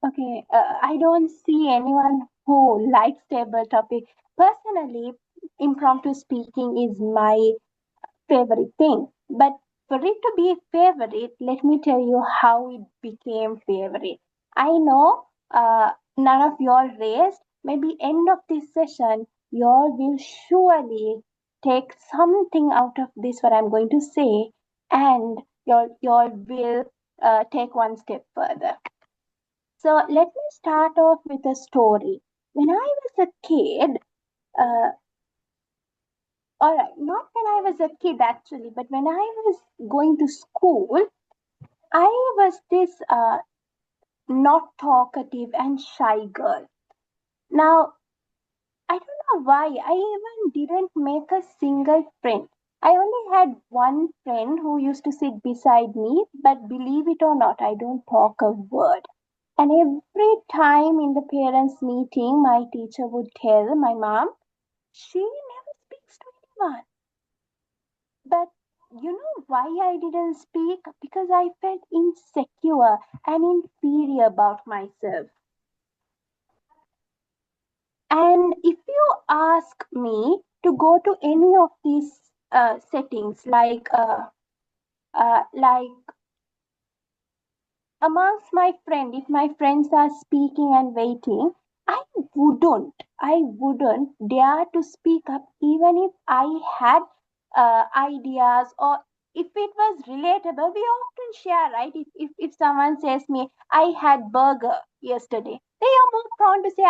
Okay, I don't see anyone who likes table topic. Personally, impromptu speaking is my favorite thing. But for it to be favorite, let me tell you how it became favorite. I know none of y'all raised. Maybe end of this session, y'all will surely take something out of this what I'm going to say, and y'all will take one step further. So let me start off with a story. When I was a kid, all right, not when I was a kid actually, but when I was going to school, I was this not talkative and shy girl. Now, I don't know why, I even didn't make a single friend. I only had one friend who used to sit beside me, but believe it or not, I don't talk a word. And every time in the parents' meeting, my teacher would tell my mom, she never speaks to anyone. But you know why I didn't speak? Because I felt insecure and inferior about myself. And if you ask me to go to any of these settings, like amongst my friend, if my friends are speaking and waiting, I wouldn't dare to speak up even if I had ideas, or if it was relatable. We often share, right? If someone says me, I had burger yesterday, they are more prone to say,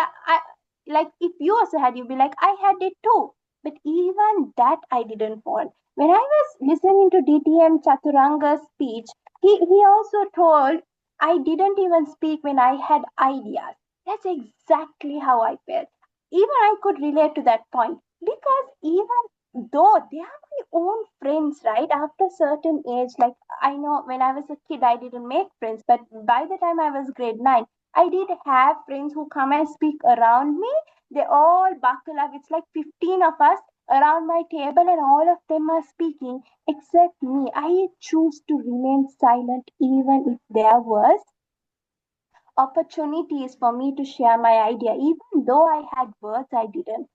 like if you also had, you'd be like, I had it too. But even that I didn't want. When I was listening to DTM Chaturanga's speech, he also told, I didn't even speak when I had ideas. That's exactly how I felt. Even I could relate to that point, because even though they are my own friends, right? After certain age, like I know when I was a kid, I didn't make friends, but by the time I was grade 9, I did have friends who come and speak around me. They all buckle up. It's like 15 of us around my table, and all of them are speaking except me. I choose to remain silent even if there was opportunities for me to share my idea. Even though I had words, I didn't.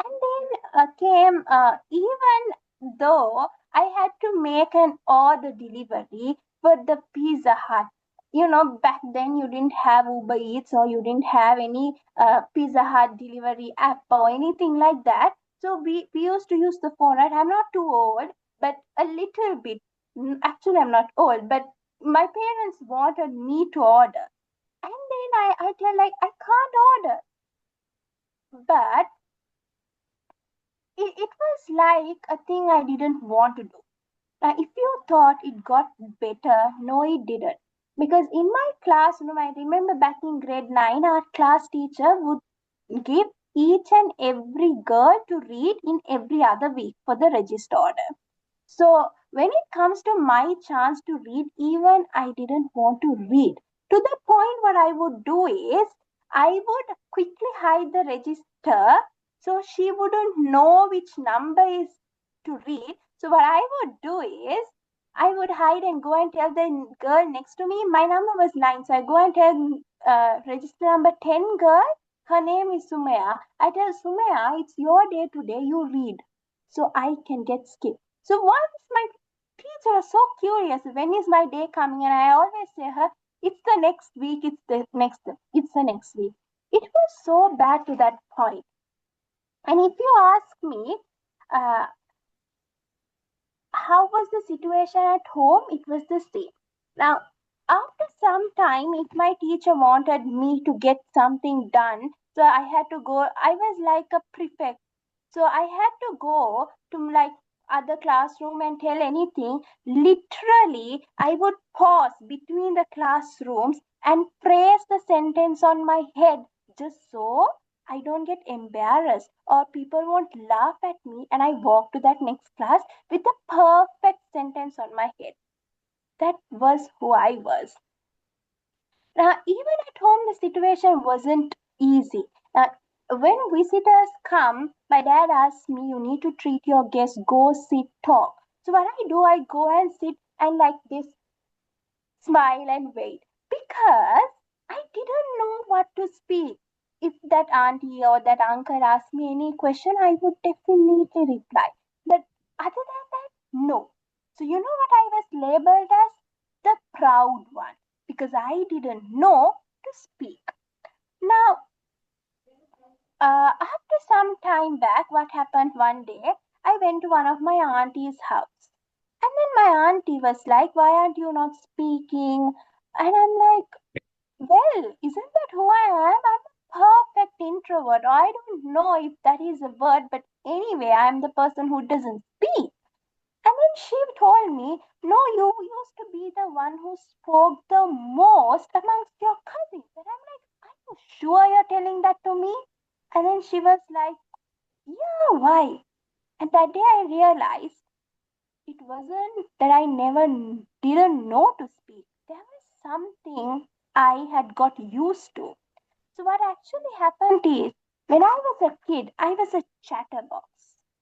And then came, even though I had to make an order delivery for the Pizza Hut. You know, back then you didn't have Uber Eats, or you didn't have any Pizza Hut delivery app or anything like that. So we used to use the phone, right? I'm not too old, but a little bit. Actually, I'm not old, but my parents wanted me to order. And then I tell, like, I can't order. But it was like a thing I didn't want to do. Now, if you thought it got better, no, it didn't. Because in my class, I remember back in grade 9, our class teacher would give each and every girl to read in every other week for the register order. So when it comes to my chance to read, even I didn't want to read. To the point, what I would do is I would quickly hide the register so she wouldn't know which number is to read. So what I would do is I would hide and go and tell the girl next to me, my number was 9. So I go and tell register number 10 girl, her name is Sumaya. I tell Sumaya, it's your day today, you read. So I can get skipped. So once my teacher was so curious, when is my day coming? And I always say her, it's the next week, it's the next week. It was so bad to that point. And if you ask me, uh, how was the situation at home? It was the same. Now, after some time, if my teacher wanted me to get something done, so I had to go, I was like a prefect. So I had to go to like other classroom and tell anything. Literally, I would pause between the classrooms and phrase the sentence on my head just so I don't get embarrassed or people won't laugh at me, and I walk to that next class with a perfect sentence on my head. That was who I was. Now, even at home, the situation wasn't easy. When visitors come, my dad asks me, you need to treat your guests, go sit, talk. So what I do, I go and sit and like this, smile and wait, because I didn't know what to speak. If that auntie or that uncle asked me any question, I would definitely reply. But other than that, no. So you know what I was labeled as? The proud one, because I didn't know to speak. Now, after some time back, what happened one day, I went to one of my auntie's house. And then my auntie was like, why aren't you not speaking? And I'm like, well, isn't that who I am? I'm a perfect introvert. I don't know if that is a word, but anyway, I'm the person who doesn't speak. And then she told me, no, you used to be the one who spoke the most amongst your cousins. And I'm like, are you sure you're telling that to me? And then she was like, yeah, why? And that day I realized it wasn't that I never didn't know to speak. There was something I had got used to. So what actually happened is, when I was a kid, I was a chatterbox.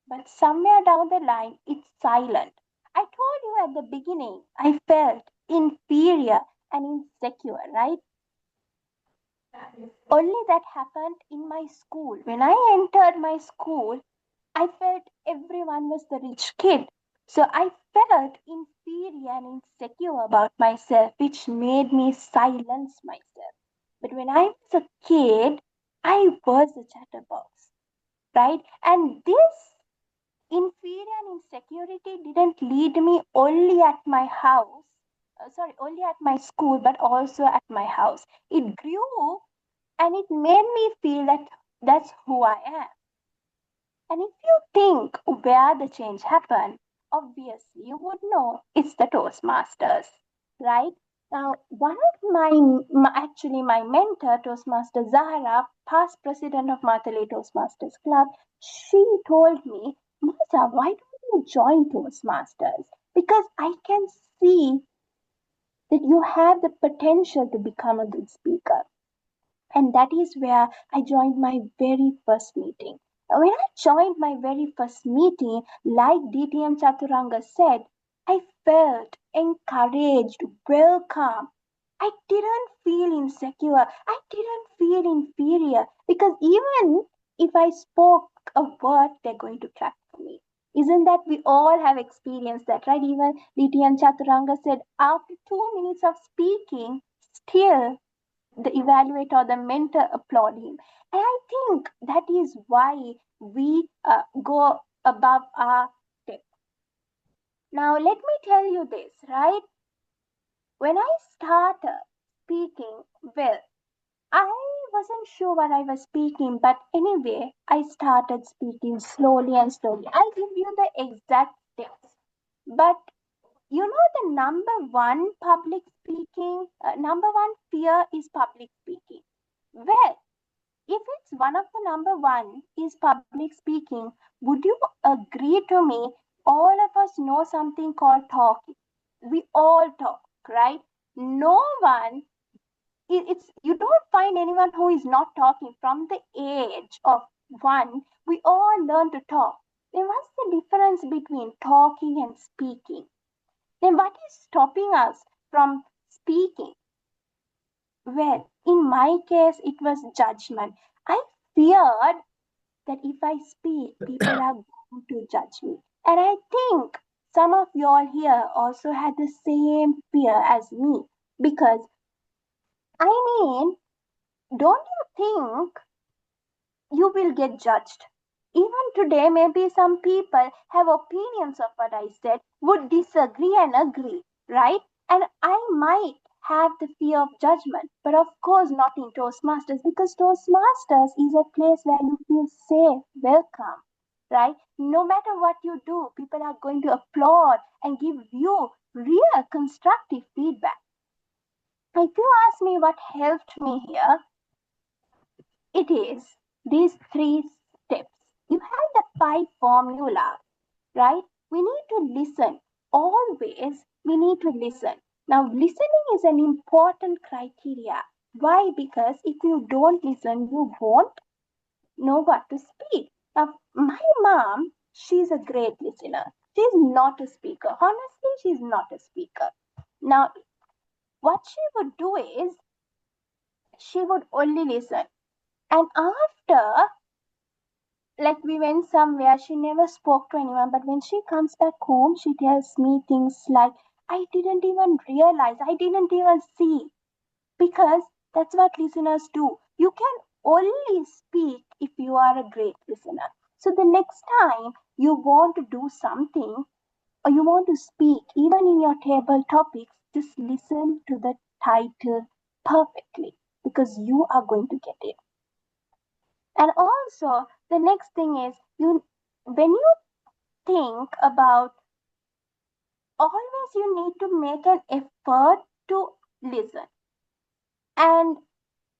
But somewhere down the line, it's silent. I told you at the beginning, I felt inferior and insecure, right? Only that happened in my school. When I entered my school, I felt everyone was the rich kid. So I felt inferior and insecure about myself, which made me silence myself. But when I was a kid, I was a chatterbox, right? And this inferior and insecurity didn't lead me only at my house, only at my school, but also at my house. It grew and it made me feel that that's who I am. And if you think where the change happened, obviously you would know it's the Toastmasters, right? Now, one of my mentor, Toastmaster Zahra, past president of Matale Toastmasters Club, she told me, Martha, why don't you join Toastmasters? Because I can see that you have the potential to become a good speaker. And that is where I joined my very first meeting. When I joined my very first meeting, like DTM Chaturanga said, I felt encouraged, welcome. I didn't feel insecure. I didn't feel inferior because even if I spoke a word, they're going to clap for me. Isn't that we all have experienced that, right? Even DTM Chaturanga said after 2 minutes of speaking, still the evaluator or the mentor applaud him. And I think that is why we go above our depth. Now, let me tell you this, right? When I started speaking, well, I wasn't sure what I was speaking, but anyway, I started speaking slowly and slowly. I'll give you the exact steps. But you know, the number one fear is public speaking. Well, if it's one of the number one is public speaking, would you agree to me? All of us know something called talking. We all talk, right? No one, it's you don't find anyone who is not talking from the age of one. We all learn to talk. Then what's the difference between talking and speaking? Then what is stopping us from speaking? Well, in my case, it was judgment. I feared that if I speak, people are going to judge me. And I think some of y'all here also had the same fear as me. Because, I mean, don't you think you will get judged? Even today, maybe some people have opinions of what I said, would disagree and agree, right? And I might have the fear of judgment, but of course not in Toastmasters because Toastmasters is a place where you feel safe, welcome, right? No matter what you do, people are going to applaud and give you real constructive feedback. If you ask me what helped me here, it is these 3 steps. You have the 5 formula, right? We need to listen. Always, we need to listen. Now, listening is an important criteria. Why? Because if you don't listen, you won't know what to speak. Now, my mom, she's a great listener. She's not a speaker. Honestly, she's not a speaker. Now, what she would do is she would only listen. And after, like we went somewhere, she never spoke to anyone, but when she comes back home, she tells me things like, I didn't even realize, I didn't even see, because that's what listeners do. You can only speak if you are a great listener. So the next time you want to do something or you want to speak, even in your table topics, just listen to the title perfectly because you are going to get it. And also, the next thing is when you think about, always you need to make an effort to listen. And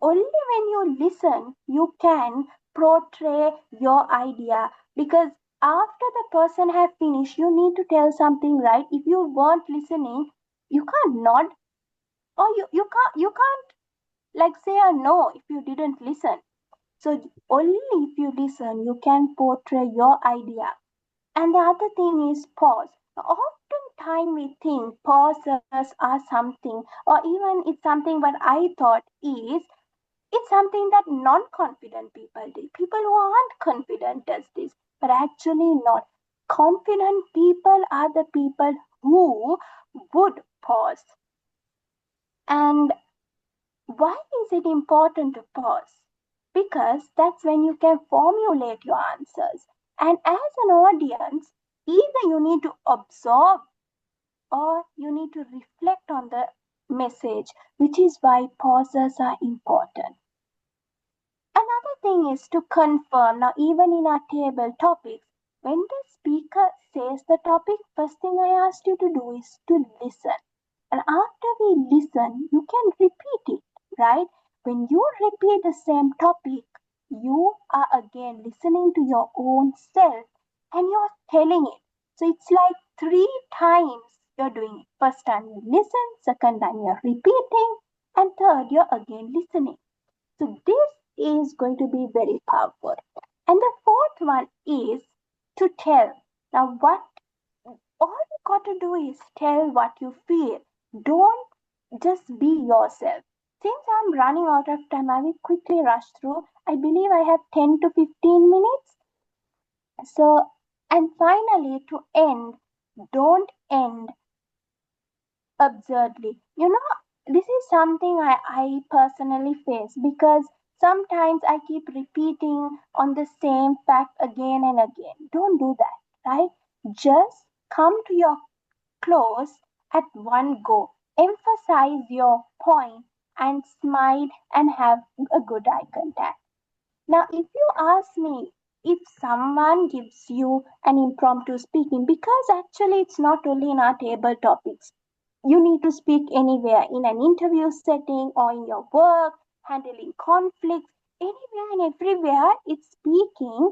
only when you listen, you can portray your idea. Because after the person have finished, you need to tell something, right? If you weren't listening, you can't nod, or you can't like say a no if you didn't listen. So only if you listen, you can portray your idea. And the other thing is pause. Oftentimes we think pauses are something, or even it's something what I thought is, it's something that non-confident people do. People who aren't confident does this, but actually not. confident people are the people who would pause. And why is it important to pause? Because that's when you can formulate your answers. And as an audience, either you need to absorb or you need to reflect on the message, which is why pauses are important. Another thing is to confirm. Now, even in our table topics, when the speaker says the topic, first thing I asked you to do is to listen. And after we listen, you can repeat it, right? When you repeat the same topic, you are again listening to your own self and you're telling it. So it's like 3 times you're doing it. First time you listen, second time you're repeating, and third you're again listening. So this is going to be very powerful. And the fourth one is to tell. Now, what all you got to do is tell what you feel. Don't just be yourself. Since I'm running out of time, I will quickly rush through. I believe I have 10 to 15 minutes. So, and finally, to end, don't end absurdly. This is something I personally face because sometimes I keep repeating on the same fact again and again. Don't do that, right? Just come to your close at one go. Emphasize your point and smile and have a good eye contact. Now, if you ask me, if someone gives you an impromptu speaking, because actually it's not only in our table topics, you need to speak anywhere in an interview setting or in your work, handling conflicts, anywhere and everywhere, it's speaking.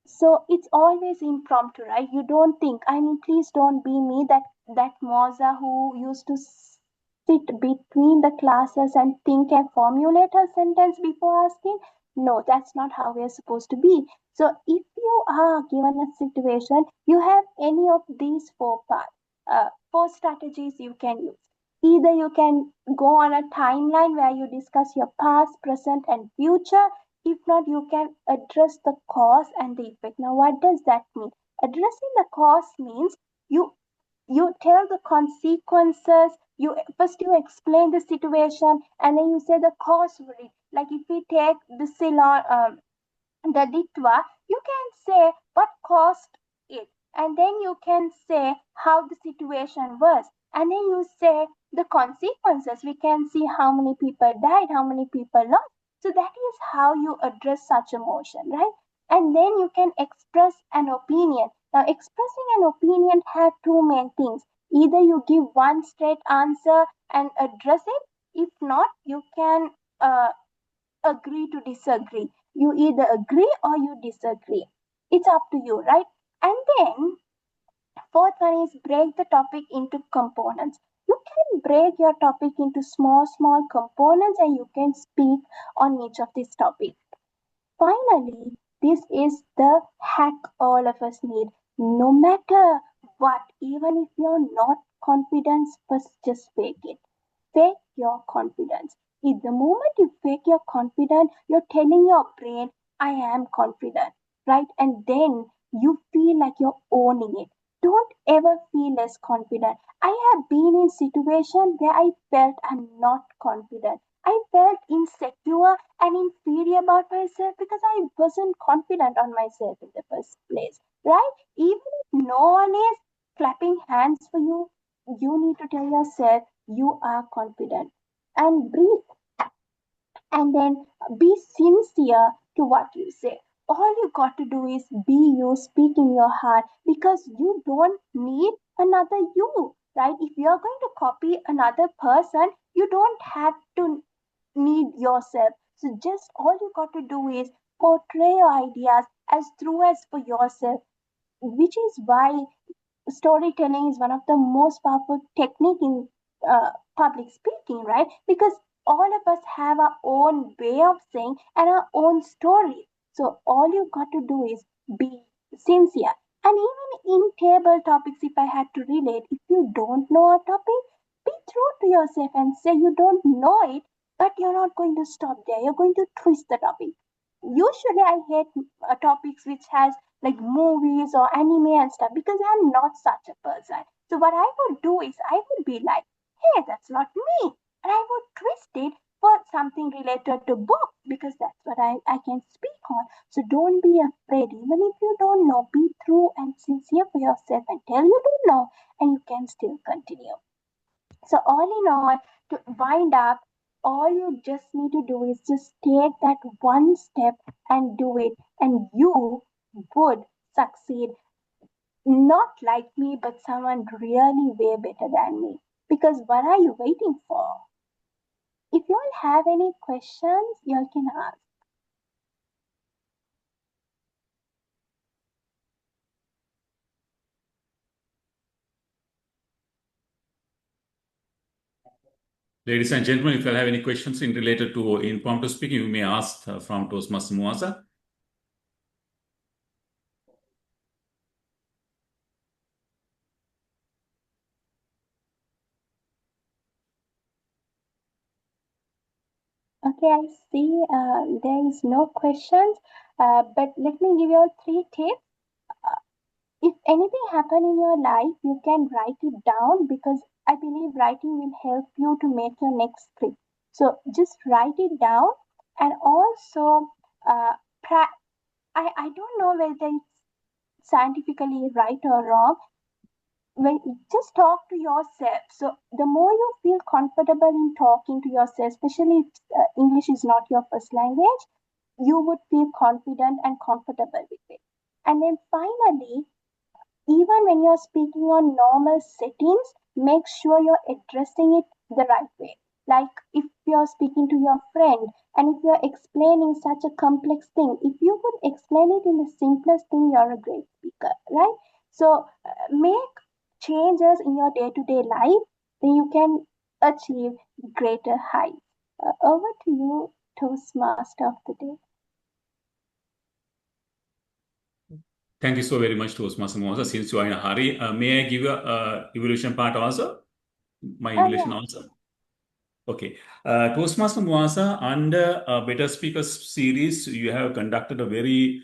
So it's always impromptu, right? You don't think. I mean, please don't be me, that Moza who used to sit between the classes and think and formulate a sentence before asking. No, that's not how we're supposed to be. So if you are given a situation, you have any of these four parts, four strategies you can use. Either you can go on a timeline where you discuss your past, present, and future. If not, you can address the cause and the effect. Now, what does that mean? Addressing the cause means you tell the consequences. You explain the situation and then you say the cause for it. Like if we take the Ceylon, the Ditwa, you can say what caused it, and then you can say how the situation was, and then you say the consequences. We can see how many people died, how many people lost. So that is how you address such emotion, right? And then you can express an opinion. Now, expressing an opinion have two main things. Either you give one straight answer and address it. If not, you can agree to disagree. You either agree or you disagree. It's up to you, right? And then fourth one is break the topic into components. You can break your topic into small components and you can speak on each of these topics. Finally, this is the hack all of us need. No matter what, even if you're not confident, first just fake it. Fake your confidence. In the moment you fake your confidence, you're telling your brain, I am confident, right? And then you feel like you're owning it. Don't ever feel less confident. I have been in situations where I felt I'm not confident. I felt insecure and inferior about myself because I wasn't confident on myself in the first place, right? Even if no one is clapping hands for you, you need to tell yourself you are confident and breathe and then be sincere to what you say. All you got to do is be you, speak in your heart because you don't need another you, right? If you're going to copy another person, you don't have to need yourself. So just all you got to do is portray your ideas as true as for yourself, which is why storytelling is one of the most powerful technique in public speaking, right? Because all of us have our own way of saying and our own story. So all you got to do is be sincere. And even in table topics, if I had to relate, if you don't know a topic, be true to yourself and say you don't know it, but you're not going to stop there. You're going to twist the topic. Usually, I hate topics which has like movies or anime and stuff because I'm not such a person. So what I would do is I would be like, hey, that's not me. And I would twist it for something related to book because that's what I can speak on. So don't be afraid. Even if you don't know, be true and sincere for yourself and tell you don't know and you can still continue. So all in all, to wind up, all you just need to do is just take that one step and do it, and you would succeed. Not like me, but someone really way better than me. Because what are you waiting for? If you all have any questions, you all can ask. Ladies and gentlemen, if you have any questions in related to impromptu speaking, you may ask from Toastmaster Muasa. Okay, I see there is no questions, but let me give you all 3 tips. If anything happen in your life, you can write it down because I believe writing will help you to make your next script. So just write it down and also uh, I don't know whether it's scientifically right or wrong. When just talk to yourself. So the more you feel comfortable in talking to yourself, especially if English is not your first language, you would feel confident and comfortable with it. And then finally, even when you're speaking on normal settings, make sure you're addressing it the right way. Like if you're speaking to your friend and if you're explaining such a complex thing, if you could explain it in the simplest thing, you're a great speaker, right? So make changes in your day to day life, then you can achieve greater heights. Over to you, Toastmaster of the day. Thank you so very much, Toastmaster Muasa. Since you are in a hurry, may I give you a evaluation part also? My evaluation Yeah. also? Okay. Toastmaster Muasa, under Better Speakers series, you have conducted a very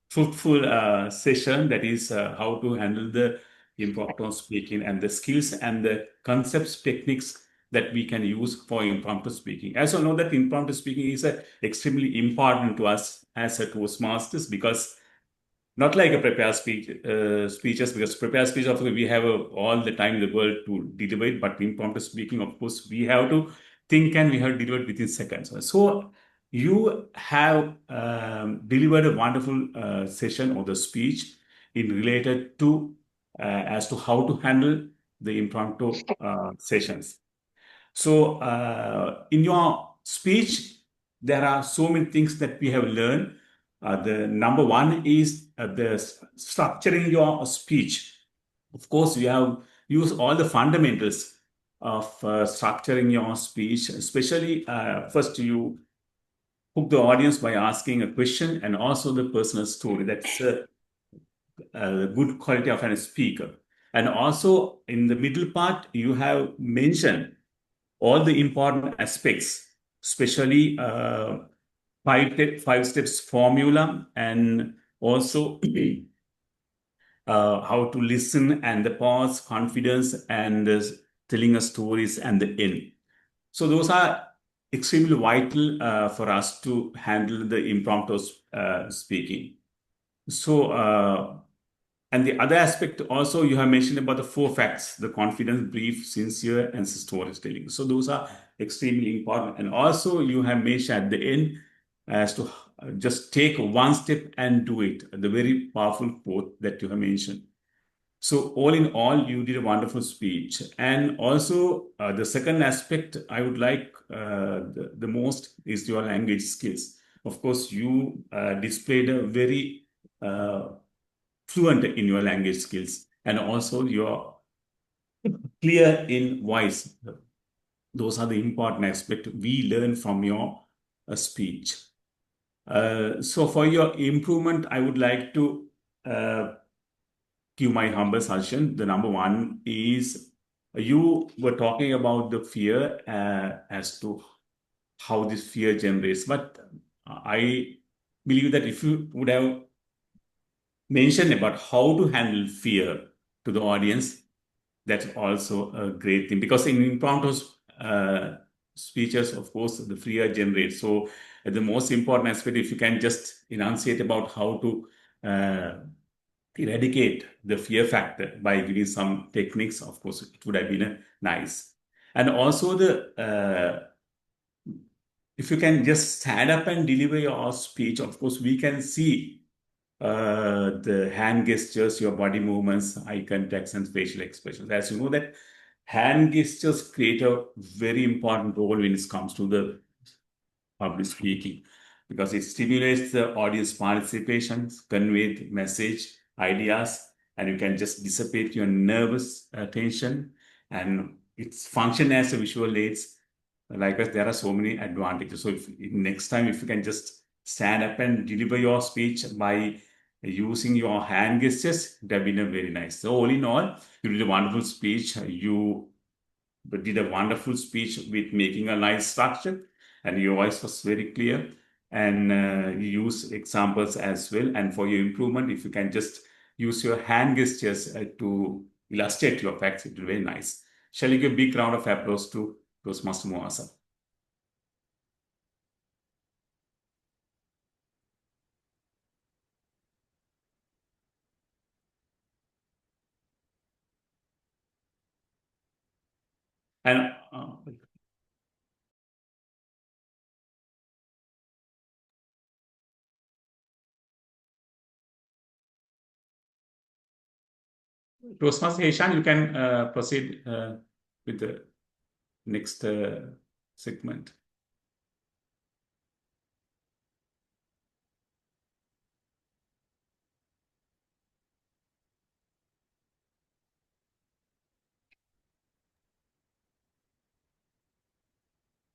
fruitful session, that is how to handle the impromptu speaking and the skills and the concepts, techniques that we can use for impromptu speaking. As you know that impromptu speaking is extremely important to us as a Toastmasters because not like a prepared speeches, because prepared speech, of course, we have all the time in the world to deliver it, but impromptu speaking, of course, we have to think and we have to deliver it within seconds. So you have delivered a wonderful session or the speech in related to as to how to handle the impromptu sessions. So in your speech, there are so many things that we have learned. The number one is the structuring your speech. Of course, you have used all the fundamentals of structuring your speech, especially first you hook the audience by asking a question and also the personal story. That's a good quality of a speaker. And also in the middle part, you have mentioned all the important aspects, especially five steps formula and also how to listen and the pause, confidence, and telling us stories and the end. So those are extremely vital for us to handle the impromptu speaking. So, and the other aspect also you have mentioned about the 4 facts: the confidence, brief, sincere, and storytelling. So those are extremely important. And also you have mentioned at the end as to just take one step and do it. The very powerful quote that you have mentioned. So all in all, you did a wonderful speech. And also the second aspect I would like the most is your language skills. Of course, you displayed a very fluent in your language skills, and also you're clear in voice. Those are the important aspects we learn from your speech. So for your improvement, I would like to give my humble suggestion. The number one is you were talking about the fear as to how this fear generates, but I believe that if you would have mention about how to handle fear to the audience, that's also a great thing, because in impromptu speeches, of course, the fear generates. So the most important aspect, if you can just enunciate about how to eradicate the fear factor by giving some techniques, of course, it would have been nice. And also if you can just stand up and deliver your speech, of course, we can see the hand gestures, your body movements, eye contacts, and facial expressions. As you know, that hand gestures create a very important role when it comes to the public speaking, because it stimulates the audience participation, convey the message, ideas, and you can just dissipate your nervous tension, and it's function as a visual aids. Likewise, there are so many advantages. So if next time, if you can just stand up and deliver your speech by using your hand gestures, that would be very nice. So all in all, you did a wonderful speech. You did a wonderful speech with making a nice structure, and your voice was very clear. And you use examples as well. And for your improvement, if you can just use your hand gestures to illustrate your facts, it will be very nice. Shall we give a big round of applause to Toastmaster Moasa? And Toastmaster Heshan, you can proceed with the next segment.